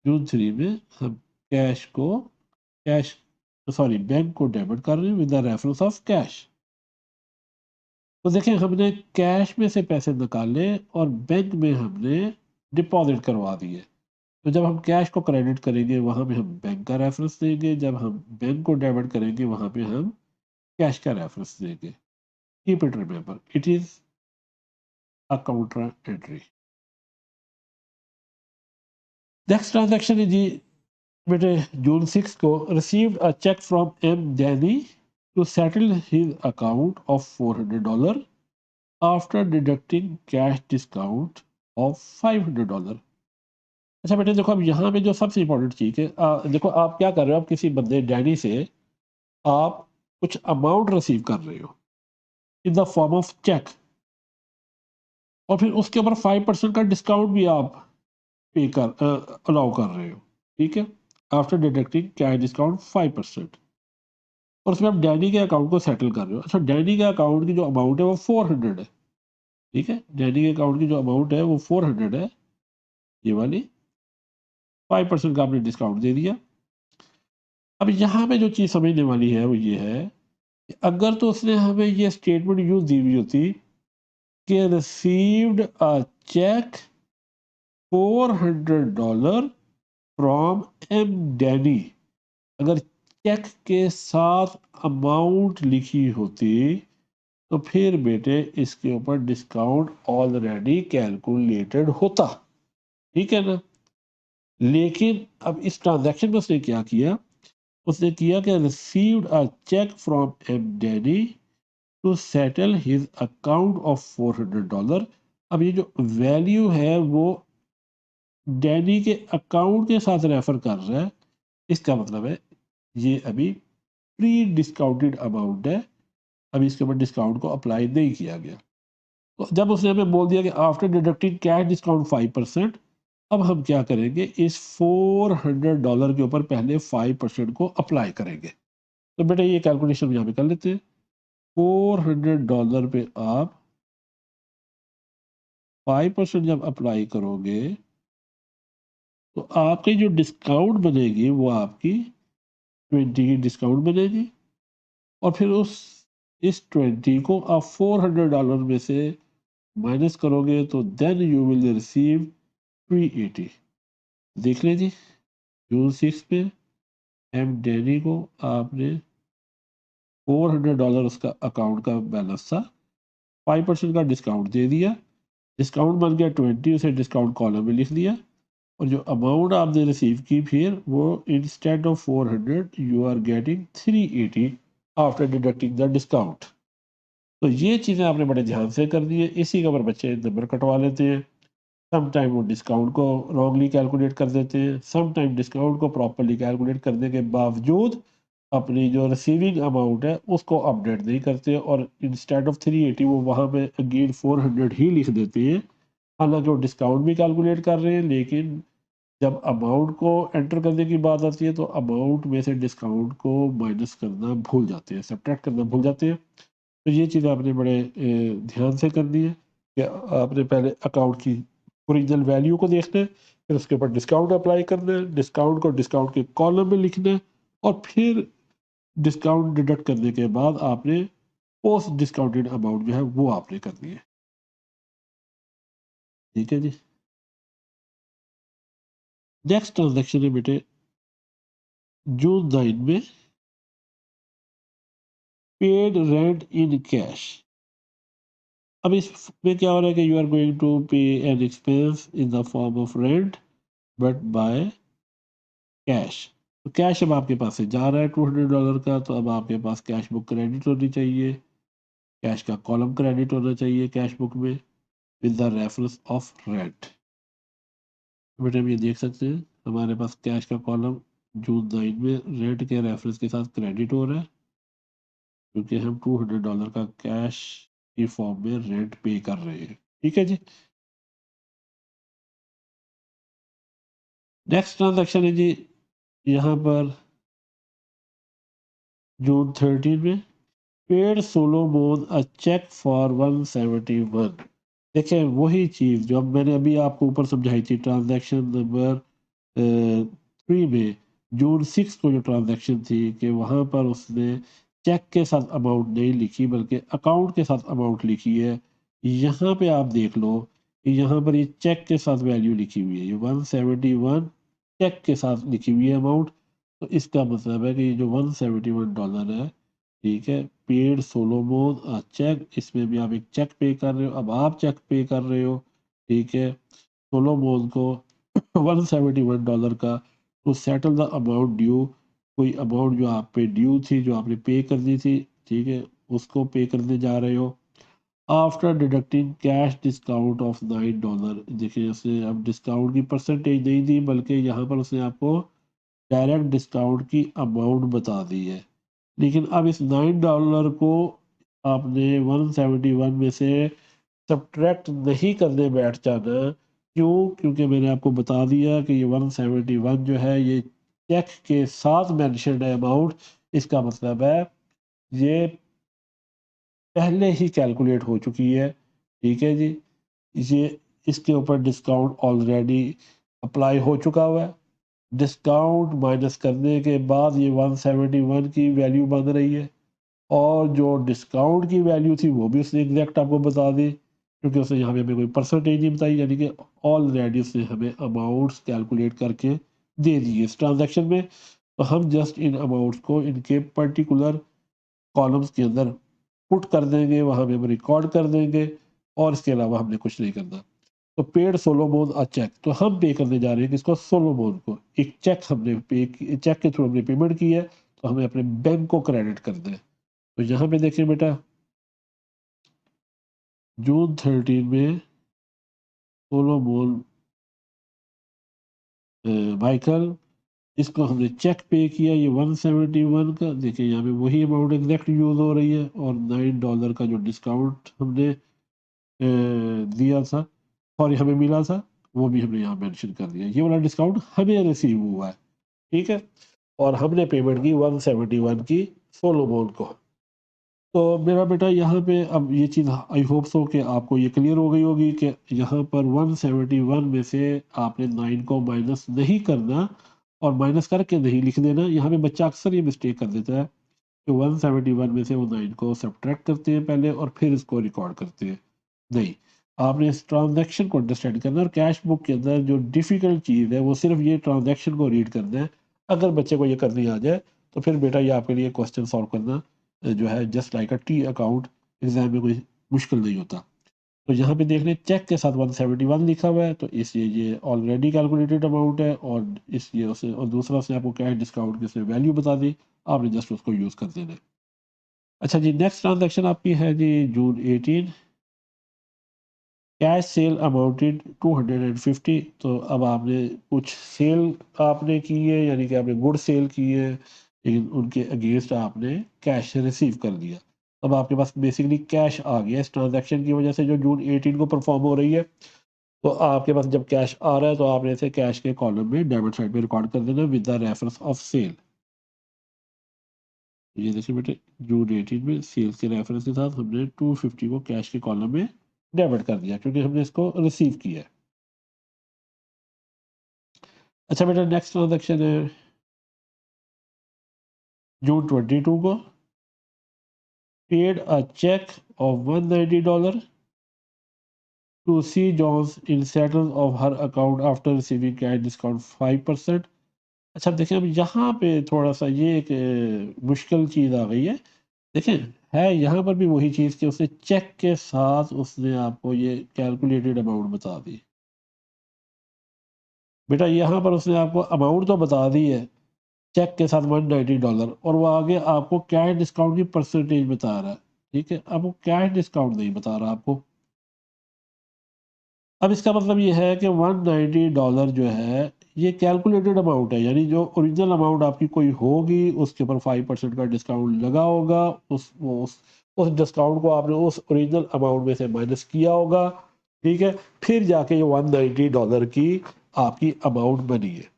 जून 3 में हम कैश को कैश सॉरी बैंक को डेबिट कर रहे हैं with the reference of cash. तो देखिए हमने कैश में से पैसे निकाले और बैंक में हमने डिपॉजिट करवा दिए। तो जब हम कैश को क्रेडिट करेंगे वहाँ पे हम बैंक का रेफरेंस देंगे, जब हम बैंक को डेबिट करेंगे वहाँ पे हम कैश का रेफरेंस देंगे। Keep it remember, it is a counter entry. Next transaction है जी बेटे, जून 6 को received a cheque from M Danny to settle his account of $400 after deducting cash discount of $500। अच्छा बेटे देखो, अब यहाँ पे जो सबसे इंपॉर्टेंट चीज़ है, देखो आप क्या कर रहे हो, आप किसी बंदे डैनी से आप कुछ अमाउंट रिसीव कर रहे हो in the form of cheque, और फिर उसके ऊपर 5% का डिस्काउंट भी आप पे कर अलाउ कर रहे हो, ठीक है, आफ्टर डिडक्टिंग कैश डिस्काउंट 5%, और उसमें आप डैनी के अकाउंट को सेटल कर रहे हो। अच्छा, डैनी के अकाउंट की जो अमाउंट है वो 400 है, ठीक है, डैनी के अकाउंट की जो अमाउंट है वो 400 है, ये वाली 5% का आपने डिस्काउंट दे दिया। अब यहाँ पे जो चीज़ समझने वाली है वो ये है कि अगर तो उसने हमें ये स्टेटमेंट यूज दी हुई होती कि received a cheque $400 from M Danny, अगर चेक के साथ अमाउंट लिखी होती तो फिर बेटे इसके ऊपर डिस्काउंट ऑलरेडी कैलकुलेटेड होता, ठीक है ना। लेकिन अब इस ट्रांजैक्शन में उसने क्या किया, उसने किया कि received a cheque from M Danny to settle his account of $400। अब ये जो वैल्यू है वो डैनी के अकाउंट के साथ रेफर कर रहा है, इसका मतलब है ये अभी प्री डिस्काउंटेड अमाउंट है, अभी इसके ऊपर डिस्काउंट को अप्लाई नहीं किया गया। तो जब उसने हमें बोल दिया कि आफ्टर डिडक्टिंग कैश डिस्काउंट 5%, अब हम क्या करेंगे, इस $400 के ऊपर पहले 5% को अप्लाई करेंगे। तो बेटा ये कैलकुलेशन यहाँ पे कर लेते हैं। $400 पे आप 5% जब अप्लाई करोगे तो आपकी जो डिस्काउंट बनेगी वो आपकी 20 की डिस्काउंट बनेगी, और फिर इस 20 को आप $400 में से माइनस करोगे तो देन यू विल रिसीव 380। देख लीजिए, जून 6 पे एम डैनी को आपने $400 उसका अकाउंट का बैलेंस था, 5% का डिस्काउंट दे दिया, डिस्काउंट बन गया 20, उसे डिस्काउंट कॉलम में लिख दिया, और जो अमाउंट आपने रिसीव की फिर वो instead of 400 you are getting 380 after deducting the discount. तो ये चीज़ें आपने बड़े ध्यान से कर दी है, इसी के ऊपर बच्चे नंबर कटवा लेते हैं। सम टाइम वो डिस्काउंट को रॉन्गली कैलकुलेट कर देते हैं, सम टाइम डिस्काउंट को प्रॉपरली कैलकुलेट करने के बावजूद अपनी जो रिसीविंग अमाउंट है उसको अपडेट नहीं करते, और इंस्टेड ऑफ 380 वो वहाँ पे अगेन 400 ही लिख देते हैं, हालांकि वो डिस्काउंट भी कैलकुलेट कर रहे हैं, लेकिन जब अमाउंट को एंटर करने की बात आती है तो अमाउंट में से डिस्काउंट को माइनस करना भूल जाते हैं, सब्ट्रैक्ट करना भूल जाते हैं। तो ये चीज़ आपने बड़े ध्यान से करनी है कि आपने पहले अकाउंट की ओरिजिनल वैल्यू को देखना है, फिर उसके ऊपर डिस्काउंट अप्लाई करना है, डिस्काउंट को डिस्काउंट के कॉलम में लिखना है, और फिर डिस्काउंट डिडक्ट करने के बाद आपने पोस्ट डिस्काउंटेड अमाउंट जो है वो आपने करनी है, ठीक है जी। नेक्स्ट ट्रांजेक्शन है बेटे जून 9 में, पेड रेंट इन कैश। अब इसमें क्या हो रहा है कि यू आर गोइंग टू पे an expense in the form of rent but by cash. तो कैश अब आपके पास से जा रहा है $200 का, तो अब आपके पास कैश बुक क्रेडिट होनी चाहिए, कैश का कॉलम क्रेडिट होना चाहिए कैश बुक में with the reference of rent. बेटे हम ये देख सकते हैं हमारे पास कैश का कॉलम जून 9 में रेंट के रेफरेंस के साथ क्रेडिट हो रहा है, क्योंकि हम $200 का कैश की फॉर्म में रेंट पे कर रहे हैं, ठीक है जी। नेक्स्ट ट्रांजैक्शन है जी यहाँ पर जून 13 में, paid Solomon a cheque for 171। देखें वही चीज़ जो अब मैंने अभी आपको ऊपर समझाई थी ट्रांजैक्शन नंबर 3 में, जून 6 को जो ट्रांजैक्शन थी कि वहाँ पर उसने चेक के साथ अमाउंट नहीं लिखी बल्कि अकाउंट के साथ अमाउंट लिखी है। यहाँ पे आप देख लो कि यहाँ पर ये चेक के साथ वैल्यू लिखी हुई है, ये 171 चेक के साथ लिखी हुई है अमाउंट, तो इसका मतलब है कि ये जो $171 है, ठीक है, पेड सोलोमोन चेक, इसमें भी आप एक चेक पे कर रहे हो। अब आप चेक पे कर रहे हो, ठीक है, सोलोमोन को $171 का, to settle the amount due, कोई अमाउंट जो आप पे ड्यू थी, जो आपने पे करनी थी, ठीक है, उसको पे करने जा रहे हो। After deducting cash discount of $9, देखिए उसने अब डिस्काउंट की परसेंटेज नहीं दी, बल्कि यहाँ पर उसने आपको डायरेक्ट डिस्काउंट की अमाउंट बता दी है। लेकिन अब इस $9 को आपने 171 में से सब्ट्रैक्ट नहीं करने बैठ जाना। क्यों? क्योंकि मैंने आपको बता दिया कि ये 171 जो है ये चेक के साथ मेंशन्ड है अमाउंट। इसका मतलब है ये पहले ही कैलकुलेट हो चुकी है, ठीक है जी। ये इसके ऊपर डिस्काउंट ऑलरेडी अप्लाई हो चुका हुआ है। डिस्काउंट माइनस करने के बाद ये 171 की वैल्यू बन रही है, और जो डिस्काउंट की वैल्यू थी वो भी उसने एग्जैक्ट आपको बता दी, क्योंकि उसने यहाँ पे हमें कोई परसेंटेज नहीं बताई, यानी कि ऑलरेडी उसने हमें अमाउंट्स कैलकुलेट करके दे दिए इस ट्रांजैक्शन में। तो हम जस्ट इन अमाउंट्स को इनके पर्टिकुलर कॉलम्स के अंदर पुट कर देंगे, वहाँ पे हम रिकॉर्ड कर देंगे, और इसके अलावा हमने कुछ नहीं करना। तो पेड सोलोमोन चेक, तो हम पे करने जा रहे हैं किसको? सोलोमोन को। एक चेक हमने चेक के थ्रू हमने पेमेंट की है, तो हमें अपने बैंक को क्रेडिट कर दें। तो यहाँ पे देखिए बेटा, जून 13 में सोलोमोन माइकल, इसको हमने चेक पे किया, ये 171 का, देखिए यहाँ पे वही अमाउंट एग्जैक्ट यूज हो रही है, और $9 का जो डिस्काउंट हमने दिया था, सॉरी हमें मिला था, वो भी हमने यहाँ मेंशन कर दिया। ये वाला डिस्काउंट हमें रिसीव हुआ है, ठीक है, और हमने पेमेंट की 171 की सोलोमोन को। तो मेरा बेटा यहाँ पे अब ये चीज़ आई होप सो कि आपको ये क्लियर हो गई होगी कि यहाँ पर 171 में से आपने 9 को माइनस नहीं करना, और माइनस करके नहीं लिख देना। यहाँ पे बच्चा अक्सर ये मिस्टेक कर देता है कि 171 में से वो 9 को सब्ट्रैक्ट करते हैं पहले, और फिर इसको रिकॉर्ड करते हैं। नहीं, आपने इस ट्रांजैक्शन को अंडरस्टैंड करना है, और कैश बुक के अंदर जो डिफ़िकल्ट चीज़ है वो सिर्फ ये ट्रांजैक्शन को रीड करना है। अगर बच्चे को ये करनी आ जाए, तो फिर बेटा ये आपके लिए क्वेश्चन सॉल्व करना जो है जस्ट लाइक अ टी अकाउंट एग्जाम में कोई मुश्किल नहीं होता। तो यहाँ पे देख लें, चेक के साथ 171 लिखा हुआ है, तो इसलिए ये ऑलरेडी कैलकुलेटेड अमाउंट है, और इसलिए उसे, और दूसरा उसने आपको कैश डिस्काउंट की वैल्यू बता दी, आपने जस्ट उसको यूज़ कर देना है। अच्छा जी, नेक्स्ट ट्रांजैक्शन आपकी है जी जून 18, कैश सेल अमाउंटेड 250। तो अब आपने कुछ सेल आपने की है, यानी कि आपने गुड सेल की है, लेकिन उनके अगेंस्ट आपने कैश रिसीव कर लिया। अब आपके पास बेसिकली कैश आ गया इस ट्रांजैक्शन की वजह से, जो जून 18 को परफॉर्म हो रही है। तो आपके पास जब कैश आ रहा है, तो आपने इसे कैश के कॉलम में डेबिट साइड में रिकॉर्ड कर देना with the reference of sale. ये देखिए बेटे, जून 18 में सेल्स के रेफरेंस के साथ हमने 250 को कैश के कॉलम में डेबिट कर दिया, क्योंकि हमने इसको रिसीव किया है। अच्छा बेटा, नेक्स्ट ट्रांजैक्शन है जून 22 को, paid a cheque of $190 to C Johns in settle of her account after receiving cash discount 5%। अच्छा देखिए, अब यहाँ पे थोड़ा सा ये एक मुश्किल चीज़ आ गई है। देखिए, है यहाँ पर भी वही चीज़ कि उसने चेक के साथ उसने आपको ये कैलकुलेटेड अमाउंट बता दी। बेटा यहाँ पर उसने आपको अमाउंट तो बता दी है चेक के साथ $190, और वो आगे आपको कैश डिस्काउंट की परसेंटेज बता रहा है, ठीक है। अब वो कैश डिस्काउंट नहीं बता रहा आपको। अब इसका मतलब ये है कि $190 जो है ये कैलकुलेटेड अमाउंट है, यानी जो ओरिजिनल अमाउंट आपकी कोई होगी उसके ऊपर 5% का डिस्काउंट लगा होगा। उस डिस्काउंट को आपने उस ओरिजिनल अमाउंट में से माइनस किया होगा, ठीक है। फिर जाके ये $190 की आपकी अमाउंट बनी है।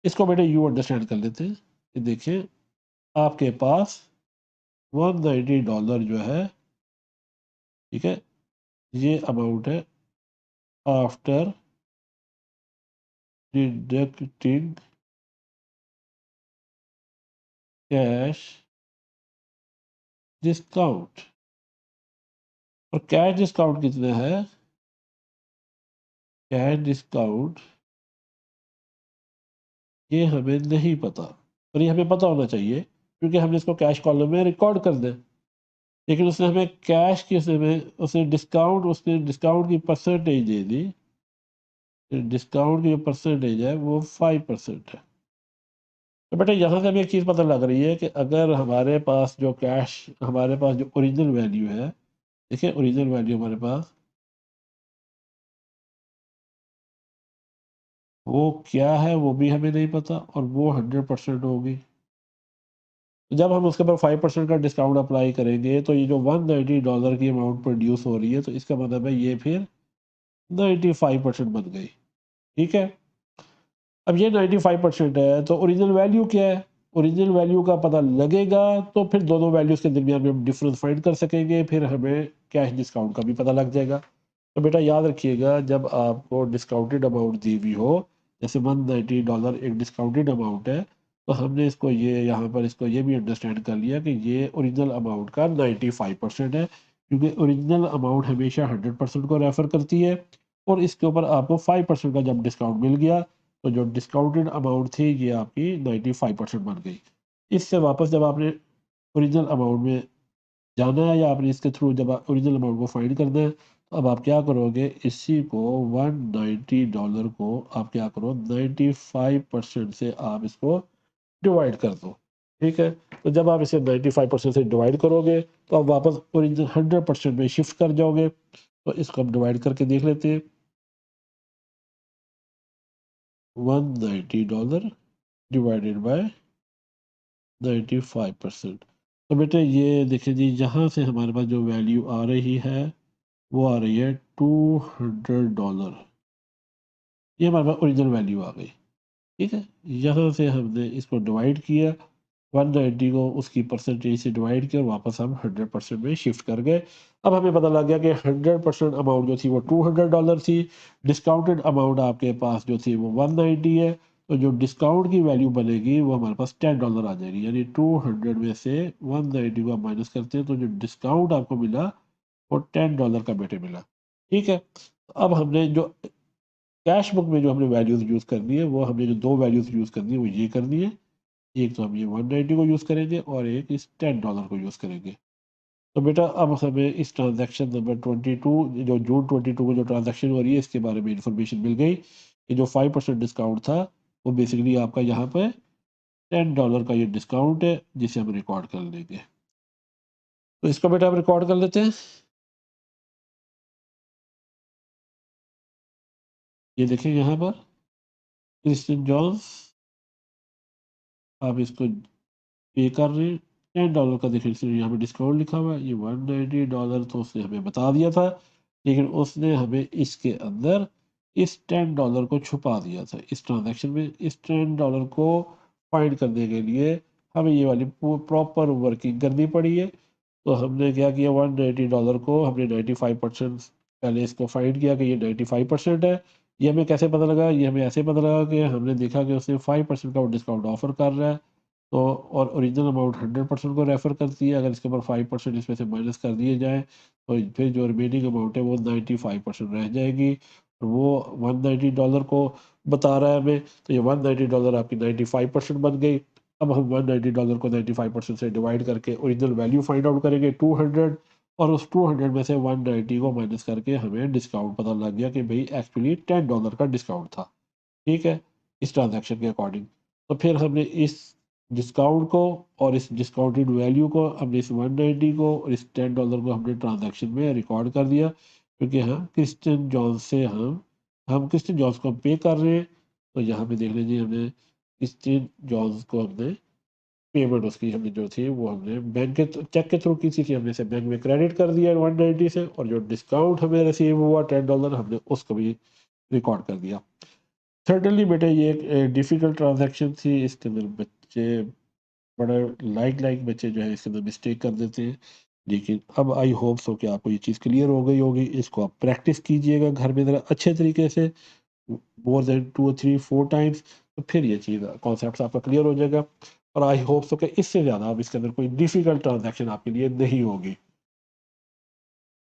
इसको बेटे यू अंडरस्टैंड कर लेते हैं कि देखिए, आपके पास $190 जो है, ठीक है, ये अमाउंट है आफ्टर डिडक्टिंग कैश डिस्काउंट। और कैश डिस्काउंट कितना है? कैश डिस्काउंट ये हमें नहीं पता, और ये हमें पता होना चाहिए क्योंकि हमने इसको कैश कॉलम में रिकॉर्ड कर दें। लेकिन उसने हमें कैश की उसने डिस्काउंट की परसेंटेज दे दी। डिस्काउंट की जो परसेंटेज है वो 5% है। तो बेटा यहाँ से हमें एक चीज़ पता लग रही है कि अगर हमारे पास जो ओरिजिनल वैल्यू है, देखिए ओरिजिनल वैल्यू हमारे पास वो क्या है वो भी हमें नहीं पता, और वो 100% होगी। तो जब हम उसके ऊपर 5% का डिस्काउंट अप्लाई करेंगे तो ये जो $190 की अमाउंट प्रोड्यूस हो रही है, तो इसका मतलब है ये फिर 95% बन गई। ठीक है, अब ये 95% है तो ओरिजिनल वैल्यू क्या है? ओरिजिनल वैल्यू का पता लगेगा तो फिर दोनों वैल्यूज़ के दरमियान में हम डिफरेंस फाइंड कर सकेंगे, फिर हमें कैश डिस्काउंट का भी पता लग जाएगा। तो बेटा याद रखिएगा, जब आपको डिस्काउंटेड अमाउंट दी हुई हो, जैसे $190 एक डिस्काउंटेड अमाउंट है, तो हमने इसको ये यहाँ पर इसको ये भी अंडरस्टैंड कर लिया कि ये ओरिजिनल अमाउंट का 95% है, क्योंकि ओरिजिनल अमाउंट हमेशा 100% को रेफर करती है, और इसके ऊपर आपको 5% का जब डिस्काउंट मिल गया तो जो डिस्काउंटेड अमाउंट थी ये आपकी 95% बन गई। इससे वापस जब आपने ओरिजिनल अमाउंट में जाना है, या आपने इसके थ्रू जब ओरिजिनल अमाउंट को फाइंड करना है, तो अब आप क्या करोगे, इसी को $190 को आप क्या करो, 95% से आप इसको डिवाइड कर दो। ठीक है, तो जब आप इसे 95% से डिवाइड करोगे तो आप वापस ओरिजिनल 100% में शिफ्ट कर जाओगे। तो इसको हम डिवाइड करके देख लेते हैं। $190 डिवाइडेड बाय 95%। तो बेटे ये देखिए जी, यहाँ से हमारे पास जो वैल्यू आ रही है वो आ रही है $200। ये हमारे पास ओरिजिनल वैल्यू आ गई। ठीक है, यहाँ से हमने इसको डिवाइड किया, 190 को उसकी परसेंटेज से डिवाइड किया और वापस हम 100% में शिफ्ट कर गए। अब हमें पता लग गया कि 100% अमाउंट जो थी वो $200 थी, डिस्काउंटेड अमाउंट आपके पास जो थी वो 190 है। तो जो डिस्काउंट की वैल्यू बनेगी वो हमारे पास $10 आ जाएगी, यानी 200 में से 190 को माइनस करते हैं तो जो डिस्काउंट आपको मिला वो $10 का बेटे मिला। ठीक है, अब हमने जो कैश बुक में जो हमने वैल्यूज़ यूज़ करनी है, वो हमने जो 2 वैल्यूज़ यूज़ करनी है वो ये करनी है। एक तो हम ये 190 को यूज़ करेंगे और एक इस $10 को यूज़ करेंगे। तो बेटा अब हमें इस ट्रांज़ैक्शन नंबर 22 जो जून 22 को जो ट्रांज़ैक्शन हो रही है इसके बारे में इन्फॉर्मेशन मिल गई कि जो 5% डिस्काउंट था वो बेसिकली आपका यहाँ पे $10 का ये डिस्काउंट है, जिसे हम रिकॉर्ड कर लेंगे। तो इसको बेटा हम रिकॉर्ड कर लेते हैं। ये देखिए यहाँ पर क्रिस्टियन जॉन्स, आप इसको पे कर रहे हैं। $10 का देखिए इसमें यहाँ पे डिस्काउंट लिखा हुआ है, ये $190 तो उसने हमें बता दिया था, लेकिन उसने हमें इसके अंदर इस $10 को छुपा दिया था इस ट्रांजैक्शन में। इस $10 को फाइंड करने के लिए हमें ये वाली प्रॉपर वर्किंग करनी पड़ी है। तो हमने क्या किया, $190 को हमने 95% पहले इसको फाइंड किया कि ये 95% है। ये हमें कैसे पता लगा, ये हमें ऐसे पता लगा कि हमने देखा कि उसने 5% का वो डिस्काउंट ऑफर कर रहा है, तो और ओरिजिनल अमाउंट 100% को रेफ़र करती है। अगर इसके ऊपर 5% इसमें से माइनस कर दिए जाएँ, तो फिर जो रिमेनिंग अमाउंट है वो 95% रह जाएगी। और वो $190 को बता रहा है हमें, तो ये $190 आपकी 95% बन गई। अब हम $190 को 95% से डिवाइड करके ओरिजिनल वैल्यू फाइंड आउट करेंगे 200, और उस 200 में से 190 को माइनस करके हमें डिस्काउंट पता लग गया कि भई एक्चुअली $10 का डिस्काउंट था। ठीक है? इस ट्रांज़ैक्शन के अकॉर्डिंग। तो फिर हमने इस डिस्काउंट को और इस डिस्काउंटेड वैल्यू को, हमने इस 190 को और इस $10 को हमने ट्रांज़ैक्शन में रिकॉर्ड कर दिया, क्योंकि हम क्रिस्टियन जॉन्स को हम पे कर रहे हैं। तो यहाँ पे देख लीजिए, हमने क्रिस्टियन जॉन्स को हमने पेमेंट उसकी हमने जो थी वो हमने बैंक के चेक के थ्रू की थी कि हमने इसे बैंक में क्रेडिट कर दिया 190 से, और जो डिस्काउंट हमें रिसीव हुआ $10 हमने उसको भी रिकॉर्ड कर दिया। सर्टेनली बेटा ये एक डिफ़िकल्ट ट्रांज़ैक्शन थी, इसके अंदर बच्चे बड़ा लाइक बच्चे जो है इसके अंदर मिस्टेक कर देते हैं। लेकिन अब आई होप सो कि आपको ये चीज़ क्लियर हो गई होगी। इसको आप प्रैक्टिस कीजिएगा घर में ज़रा अच्छे तरीके से, मोर देन 2 और 3 4 टाइम्स, तो फिर ये चीज़ कॉन्सेप्ट्स आपका क्लियर हो जाएगा। और आई होप सो कि इससे ज़्यादा अब इसके अंदर कोई डिफ़िकल्ट ट्रांज़ैक्शन आपके लिए नहीं होगी।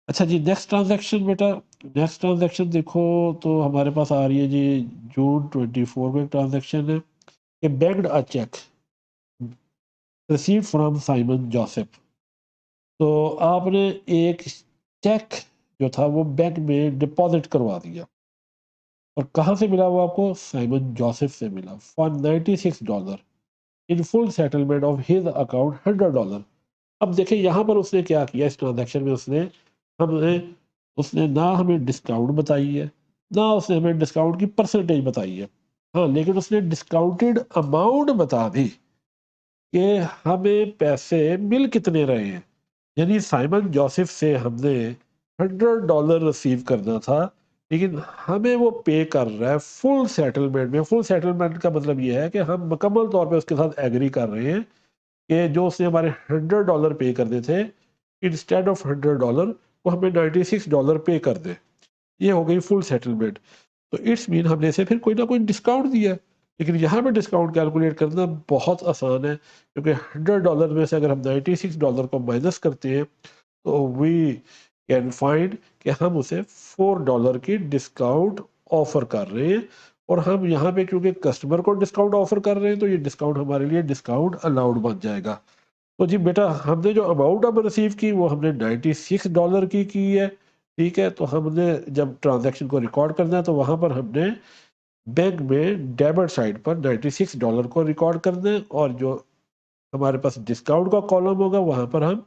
अच्छा जी, नेक्स्ट ट्रांज़ैक्शन देखो, तो हमारे पास आ रही है जी जून 24 को एक ट्रांज़ैक्शन है। कि banked a check receive from Simon Joseph. तो आपने एक चेक जो था वो बैंक में डिपॉजिट करवा दिया, और कहाँ से मिला वो आपको? साइमन जोसेफ से मिला, for $96 in full settlement of his account $100। अब देखिए यहाँ पर उसने क्या किया इस ट्रांजैक्शन में, उसने ना हमें डिस्काउंट बताई है, ना उसने हमें डिस्काउंट की परसेंटेज बताई है। हाँ, लेकिन उसने डिस्काउंटेड अमाउंट बता दी कि हमें पैसे मिल कितने रहे हैं। यानी साइमन जोसेफ से हमने $100 रिसीव करना था, लेकिन हमें वो पे कर रहा है फुल सेटलमेंट में। फुल सेटलमेंट का मतलब ये है कि हम मुकम्मल तौर पे उसके साथ एग्री कर रहे हैं कि जो उसने हमारे $100 पे करने थे, इंस्टेड ऑफ $100 वो हमें $96 पे कर दे। ये हो गई फुल सेटलमेंट। तो इट्स मीन हमने इसे फिर कोई ना कोई डिस्काउंट दिया। लेकिन यहाँ पे डिस्काउंट कैलकुलेट करना बहुत आसान है, क्योंकि $100 में से अगर हम $96 को माइनस करते हैं तो वी कैन फाइंड कि हम उसे $4 की डिस्काउंट ऑफर कर रहे हैं। और हम यहाँ पे क्योंकि कस्टमर को डिस्काउंट ऑफर कर रहे हैं, तो ये डिस्काउंट हमारे लिए डिस्काउंट अलाउड बन जाएगा। तो जी बेटा, हमने जो अमाउंट अब रिसीव की वो हमने $96 की है। ठीक है, तो हमने जब ट्रांजैक्शन को रिकॉर्ड करना है तो वहाँ पर हमने बैंक में डेबिट साइड पर $96 को रिकॉर्ड करना है, और जो हमारे पास डिस्काउंट का कॉलम होगा वहाँ पर हम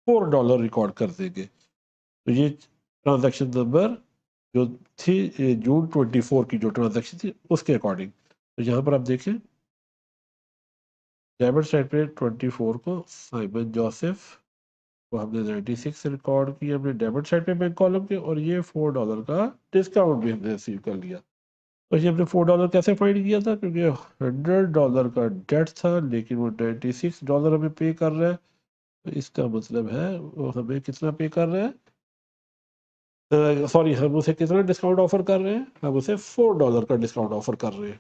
$4 रिकॉर्ड कर देंगे। तो ये ट्रांजैक्शन नंबर जो थी जून 24 की जो ट्रांजैक्शन थी उसके अकॉर्डिंग। तो यहाँ पर आप देखें डेबिट साइड पे 24 को साइमन जोसेफ को हमने 96 रिकॉर्ड किया हमने डेबिट साइड पे बैंक कॉलम के, और ये $4 का डिस्काउंट भी हमने रिसीव कर लिया। तो ये हमने $4 कैसे फाइंड किया था? क्योंकि $100 का डेट था, लेकिन वो $96 हमें पे कर रहा है। तो इसका मतलब है वो हमें कितना पे कर रहा है, सॉरी, हम उसे कितना डिस्काउंट ऑफर कर रहे हैं? हम उसे $4 का डिस्काउंट ऑफर कर रहे हैं।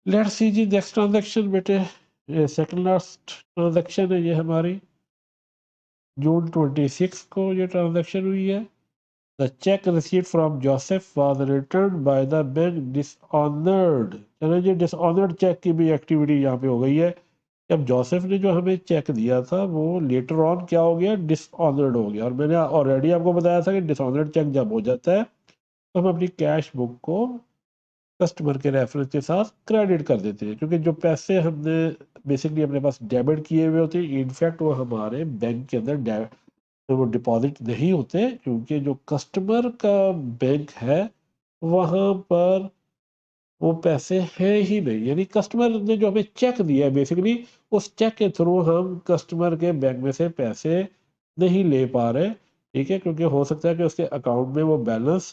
लेट्स सी जी नेक्स्ट ट्रांजैक्शन बेटे। ये सेकंड लास्ट ट्रांजैक्शन है ये हमारी, जून 26 को ये ट्रांजैक्शन हुई है। The check received from Joseph was written by the bank dishonoured. चलो जी, डिसऑनर्ड चेक की भी एक्टिविटी यहाँ पे हो गई है। जब जोसेफ ने जो हमें चेक दिया था वो लेटर ऑन क्या हो गया? डिसऑनर्ड हो गया। और मैंने ऑलरेडी आपको बताया था कि डिसऑनर्ड चेक जब हो जाता है तो हम अपनी कैश बुक को कस्टमर के रेफरेंस के साथ क्रेडिट कर देते हैं, क्योंकि जो पैसे हमने बेसिकली अपने पास डेबिट किए हुए होते हैं, इनफैक्ट वो हमारे बैंक के अंदर वो डिपॉजिट नहीं होते, क्योंकि जो कस्टमर का बैंक है वहाँ पर वो पैसे हैं ही नहीं। यानी कस्टमर ने जो हमें चेक दिया है बेसिकली, उस चेक के थ्रू हम कस्टमर के बैंक में से पैसे नहीं ले पा रहे। ठीक है, क्योंकि हो सकता है कि उसके अकाउंट में वो बैलेंस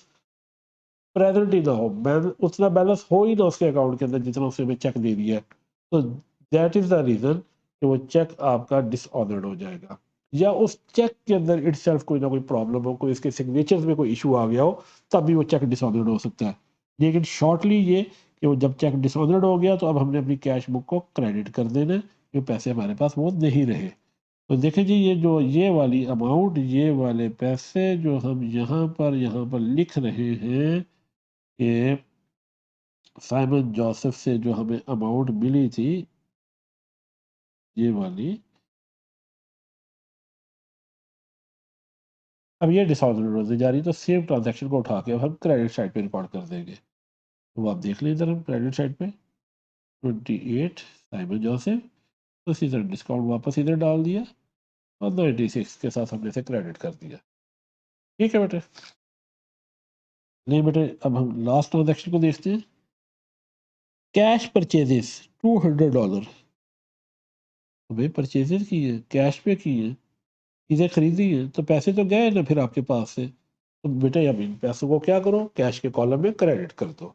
प्रेजेंट ही ना हो, उतना बैलेंस हो ही ना उसके अकाउंट के अंदर जितना उसने हमें चेक दे दिया है। तो दैट इज द रीजन कि वो चेक आपका डिसऑर्डर्ड हो जाएगा, या उस चेक के अंदर इटसेल्फ कोई ना कोई प्रॉब्लम हो, कोई इसके सिग्नेचर्स में कोई इशू आ गया हो, तब भी वो चेक डिसऑर्डर्ड हो सकता है। लेकिन शॉर्टली ये कि वो जब चेक डिसऑर्डर्ड हो गया तो अब हमने अपनी कैश बुक को क्रेडिट कर देना है, कि पैसे हमारे पास वो नहीं रहे। तो देखें जी, ये जो ये वाली अमाउंट, ये वाले पैसे जो हम यहाँ पर लिख रहे हैं कि साइमन जोसेफ से जो हमें अमाउंट मिली थी, ये वाली, अब ये डिसऑर्डर होती जा रही है, तो सेम ट्रांजैक्शन को उठा के अब हम क्रेडिट साइड पे रिकॉर्ड कर देंगे। तो आप देख लीजिए इधर हम क्रेडिट साइड पे 28 साइमन जोसेफ, तो इसी तरह डिस्काउंट वापस इधर डाल दिया, और 96 के साथ हमने इसे क्रेडिट कर दिया। ठीक है बेटे। नहीं बेटे, अब हम लास्ट ट्रांजैक्शन को देखते हैं। Cash purchases $200। तो भाई परचेजेस की है, कैश पे की है, चीज़ें खरीदी हैं, तो पैसे तो गए ना फिर आपके पास से। तो बेटा अब इन पैसों को क्या करो? कैश के कॉलम में क्रेडिट कर दो।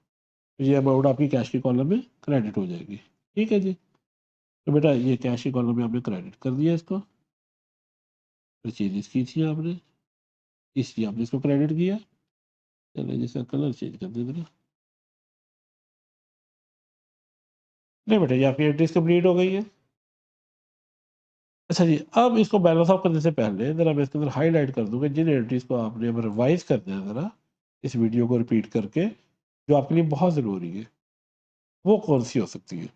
तो ये अमाउंट आपकी कैश के कॉलम में क्रेडिट हो जाएगी। ठीक है जी। तो बेटा ये कैश के कॉलम में आपने क्रेडिट कर दिया इसको, परचेजेस की थी आपने, इसलिए आपने इसको क्रेडिट किया। चलो जिसका कलर चेंज कर दे देना। नहीं बेटा, ये आपकी एंट्रीज कंप्लीट हो गई है। अच्छा जी, अब इसको बैलेंस ऑफ करने से पहले ज़रा मैं इसके अंदर हाईलाइट कर दूंगा जिन एंट्रीज को आपने अब रिवाइज करना है, ज़रा इस वीडियो को रिपीट करके, जो आपके लिए बहुत ज़रूरी है। वो कौन सी हो सकती है?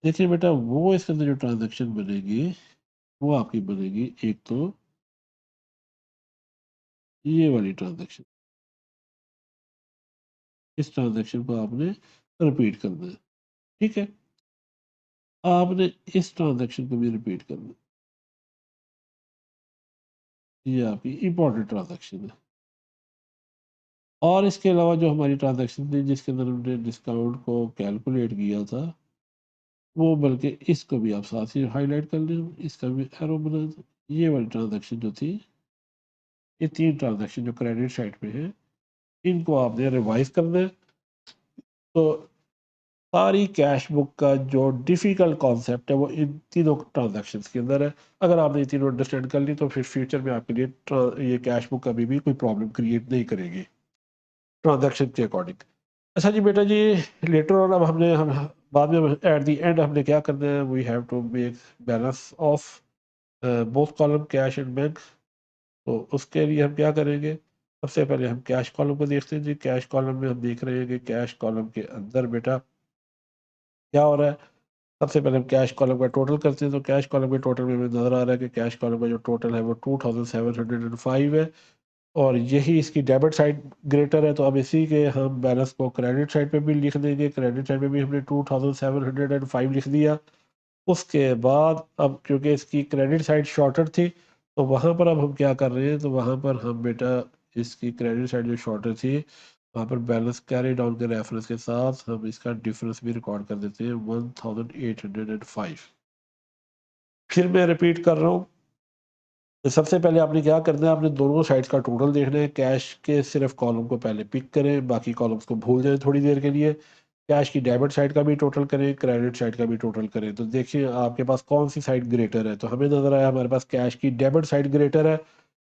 देखिए बेटा, वो इसके अंदर जो ट्रांजैक्शन बनेगी वो आपकी बनेगी, एक तो ये वाली ट्रांजैक्शन, इस ट्रांजैक्शन को आपने रिपीट करना है, ठीक है? आपने इस ट्रांजैक्शन को भी रिपीट करना है, ये आपकी इंपॉर्टेंट ट्रांजैक्शन है। और इसके अलावा जो हमारी ट्रांजैक्शन थी जिसके अंदर हमने डिस्काउंट को कैलकुलेट किया था, वो बल्कि इसको भी आप साथ ही हाईलाइट कर लें, इसका भी एरो बना दें। ये वाली ट्रांजैक्शन जो थी, ये 3 ट्रांजैक्शन जो क्रेडिट साइड पे है, इनको आपने रिवाइज़ करना है। तो सारी कैश बुक का जो डिफ़िकल्ट कॉन्सेप्ट है वो इन तीनों ट्रांजैक्शंस के अंदर है। अगर आपने ये तीनों अंडरस्टैंड कर ली तो फिर फ्यूचर में आपके लिए ये कैश बुक कभी भी कोई प्रॉब्लम क्रिएट नहीं करेगी ट्रांजैक्शन के अकॉर्डिंग। अच्छा जी बेटा जी, लेटर ऑन अब हम बाद में एट द एंड हमने क्या करना है, we have to make balance of both column cash and bank. तो उसके लिए हम क्या करेंगे, सबसे पहले हम कैश कॉलम को देखते हैं जी। कैश कॉलम में हम देख रहे हैं कि कैश कॉलम के अंदर बेटा क्या हो रहा है। सबसे पहले हम कैश कॉलम का टोटल करते हैं, तो कैश कॉलम के टोटल में हमें नज़र आ रहा है कि कैश कॉलम का जो टोटल है वो 2705 है, और यही इसकी डेबिट साइड ग्रेटर है। तो अब इसी के हम बैलेंस को क्रेडिट साइड पे भी लिख देंगे। क्रेडिट साइड पे भी हमने 2705 लिख दिया। उसके बाद अब क्योंकि इसकी क्रेडिट साइड शॉर्टेड थी, तो वहाँ पर अब हम क्या कर रहे हैं, तो वहाँ पर हम बेटा इसकी क्रेडिट साइड जो शॉर्टेड थी, वहाँ पर बैलेंस कैरी डाउन के रेफरेंस के साथ हम इसका डिफरेंस भी रिकॉर्ड कर देते हैं 1805। फिर मैं रिपीट कर रहा हूँ, तो सबसे पहले आपने क्या करना है, आपने दोनों साइड्स का टोटल देखना है। कैश के सिर्फ कॉलम को पहले पिक करें, बाकी कॉलम्स को भूल जाएं थोड़ी देर के लिए। कैश की डेबिट साइड का भी टोटल करें, क्रेडिट साइड का भी टोटल करें। तो देखिए आपके पास कौन सी साइड ग्रेटर है, तो हमें नजर आया हमारे पास कैश की डेबिट साइड ग्रेटर है।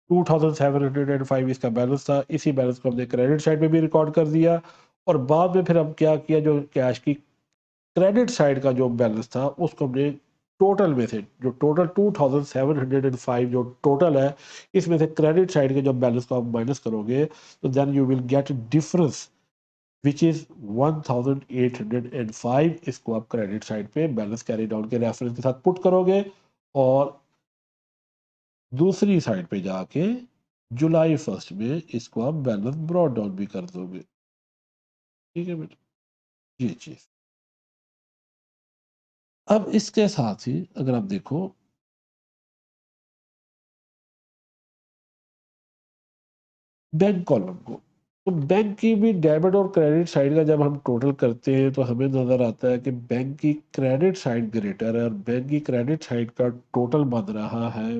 2705 इसका बैलेंस था, इसी बैलेंस को हमने क्रेडिट साइड पे भी रिकॉर्ड कर दिया। और बाद में फिर हम क्या किया, जो कैश की क्रेडिट साइड का जो बैलेंस था उसको हमने टोटल में से, जो टोटल 2705 जो टोटल है, इसमें से क्रेडिट साइड के जो बैलेंस को आप माइनस करोगे, तो then you will get difference which is 1805। इसको आप क्रेडिट साइड पे बैलेंस कैरी डाउन के रेफरेंस के साथ पुट करोगे, और दूसरी साइड पे जाके जुलाई 1 में इसको आप बैलेंस ब्रॉड डाउन भी कर दोगे। ठीक है बेटा, ये चीज। अब इसके साथ ही अगर आप देखो बैंक कॉलम को, तो बैंक की भी डेबिट और क्रेडिट साइड का जब हम टोटल करते हैं तो हमें नज़र आता है कि बैंक की क्रेडिट साइड ग्रेटर है, और बैंक की क्रेडिट साइड का टोटल बन रहा है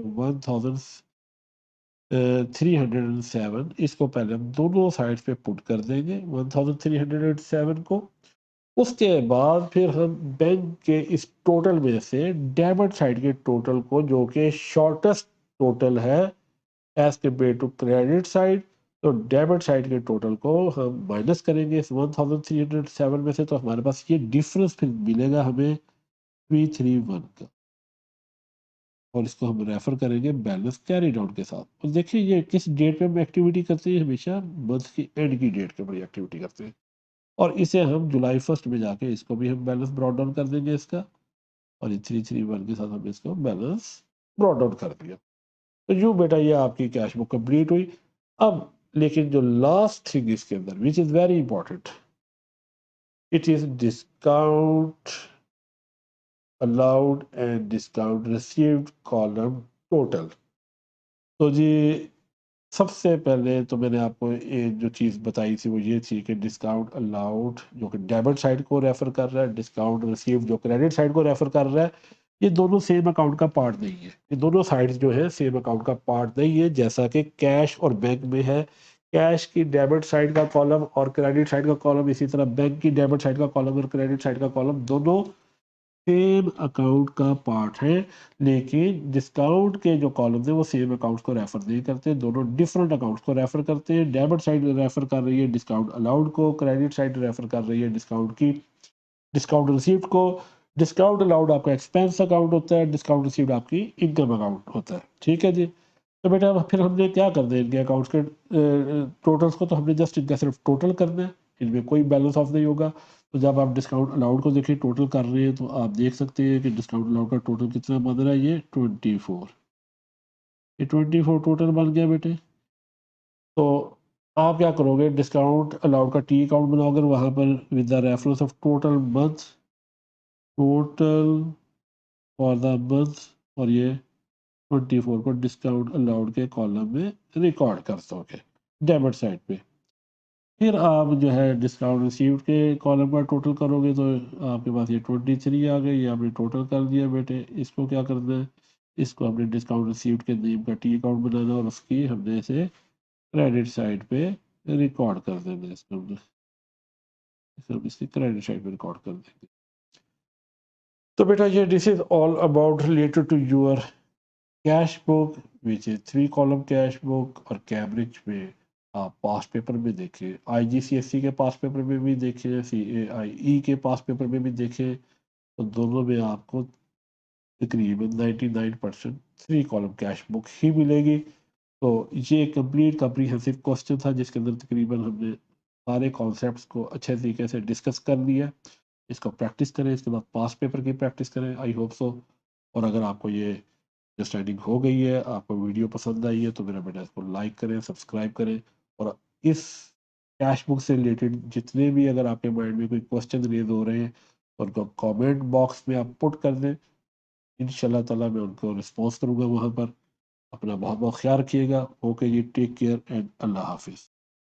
1307। इसको पहले हम दोनों साइड्स पे पुट कर देंगे 1307 को। उसके बाद फिर हम बैंक के इस टोटल में से डेबिट साइड के टोटल को, जो कि शॉर्टेस्ट टोटल है as compare to credit side, तो डेबिट साइड के टोटल को हम माइनस करेंगे इस 1307 में से, तो हमारे पास ये डिफरेंस फिर मिलेगा हमें 331 का, और इसको हम रेफर करेंगे बैलेंस कैरी डाउन के साथ। और देखिए ये किस डेट पे हम एक्टिविटी करते हैं, हमेशा मंथ की एंड की डेट के ऊपर एक्टिविटी करते हैं। और इसे हम जुलाई 1 में जाके इसको भी हम बैलेंस ब्रॉड डाउन कर देंगे इसका, और ये 331 के साथ हमने इसको बैलेंस ब्रॉड डाउन कर दिया। तो यूँ बेटा ये आपकी कैश बुक कंप्लीट हुई। अब लेकिन जो लास्ट थिंग इसके अंदर which is very important, it is discount allowed and discount received column total. तो जी सबसे पहले तो मैंने आपको ये जो चीज़ बताई थी वो ये थी कि डिस्काउंट अलाउड जो कि डेबिट साइड को रेफर कर रहा है, डिस्काउंट रिसीव्ड जो क्रेडिट साइड को रेफर कर रहा है, ये दोनों सेम अकाउंट का पार्ट नहीं है। ये दोनों साइड्स जो है सेम अकाउंट का पार्ट नहीं है, जैसा कि कैश और बैंक में है। कैश की डेबिट साइड का कॉलम और क्रेडिट साइड का कॉलम, इसी तरह बैंक की डेबिट साइड का कॉलम और क्रेडिट साइड का कॉलम दोनों सेम अकाउंट का पार्ट है। लेकिन डिस्काउंट के जो कॉलम है वो सेम अकाउंट्स को रेफर नहीं करते, दोनों डिफरेंट अकाउंट्स को रेफर करते हैं। डेबिट साइड रेफर कर रही है डिस्काउंट अलाउड को, क्रेडिट साइड रेफर कर रही है डिस्काउंट की डिस्काउंट रिसीव्ड को। डिस्काउंट अलाउड आपका एक्सपेंस अकाउंट होता है, डिस्काउंट रिसीव्ड आपकी इनकम अकाउंट होता है। ठीक है जी। तो बेटा फिर हमने क्या करना है, इनके अकाउंट्स के टोटल्स को तो हमने जस्ट इनका सिर्फ टोटल करना है, इनमें कोई बैलेंस ऑफ नहीं होगा। तो जब आप डिस्काउंट अलाउड को देखिए टोटल कर रहे हैं तो आप देख सकते हैं कि डिस्काउंट अलाउड का टोटल कितना बन रहा है, ये 24। ये 24 टोटल बन गया बेटे। तो आप क्या करोगे, डिस्काउंट अलाउड का टी अकाउंट बनाओगे, वहाँ पर with the reference of total month, total for the month, और ये 24 को डिस्काउंट अलाउड के कॉलम में रिकॉर्ड कर दोगे डेबिट साइड पे। फिर आप जो है डिस्काउंट रिसीव्ड के कॉलम का टोटल करोगे तो आपके पास ये 23 आ गई, ये आपने टोटल कर दिया बेटे। इसको क्या करना है, इसको हमने डिस्काउंट रिसीव्ड के नेम का टी अकाउंट बनाना और उसकी हमने इसे क्रेडिट साइड पे रिकॉर्ड कर देना है। इसको हमने इसकी क्रेडिट साइड पे रिकॉर्ड कर देंगे। तो बेटा ये this is all about related to your cash book which is 3 column cash book. और कैम्ब्रिज में आप पास पेपर में देखें, IGCSE के पास पेपर में भी देखें, CAIE के पास पेपर में भी देखें, तो दोनों में आपको तकरीबन 99% 3 कॉलम कैश बुक ही मिलेगी। तो ये कंप्लीट कम्प्रीहेंसिव क्वेश्चन था जिसके अंदर तकरीबन हमने सारे कॉन्सेप्ट्स को अच्छे तरीके से डिस्कस कर लिया। इसको प्रैक्टिस करें, इसके बाद पास पेपर की प्रैक्टिस करें, आई होप सो। और अगर आपको ये अंडरस्टैंडिंग हो गई है, आपको वीडियो पसंद आई है, तो मेरा बेटा इसको लाइक करें, सब्सक्राइब करें। और इस कैश बुक से रिलेटेड जितने भी अगर आपके माइंड में कोई क्वेश्चन रेज हो रहे हैं तो उनको कमेंट बॉक्स में आप पुट कर दें। इंशाल्लाह ताला मैं उनको रिस्पॉन्स करूँगा वहाँ पर। अपना बहुत बहुत ख्याल रखिएगा। ओके जी, टेक केयर एंड अल्लाह हाफिज़।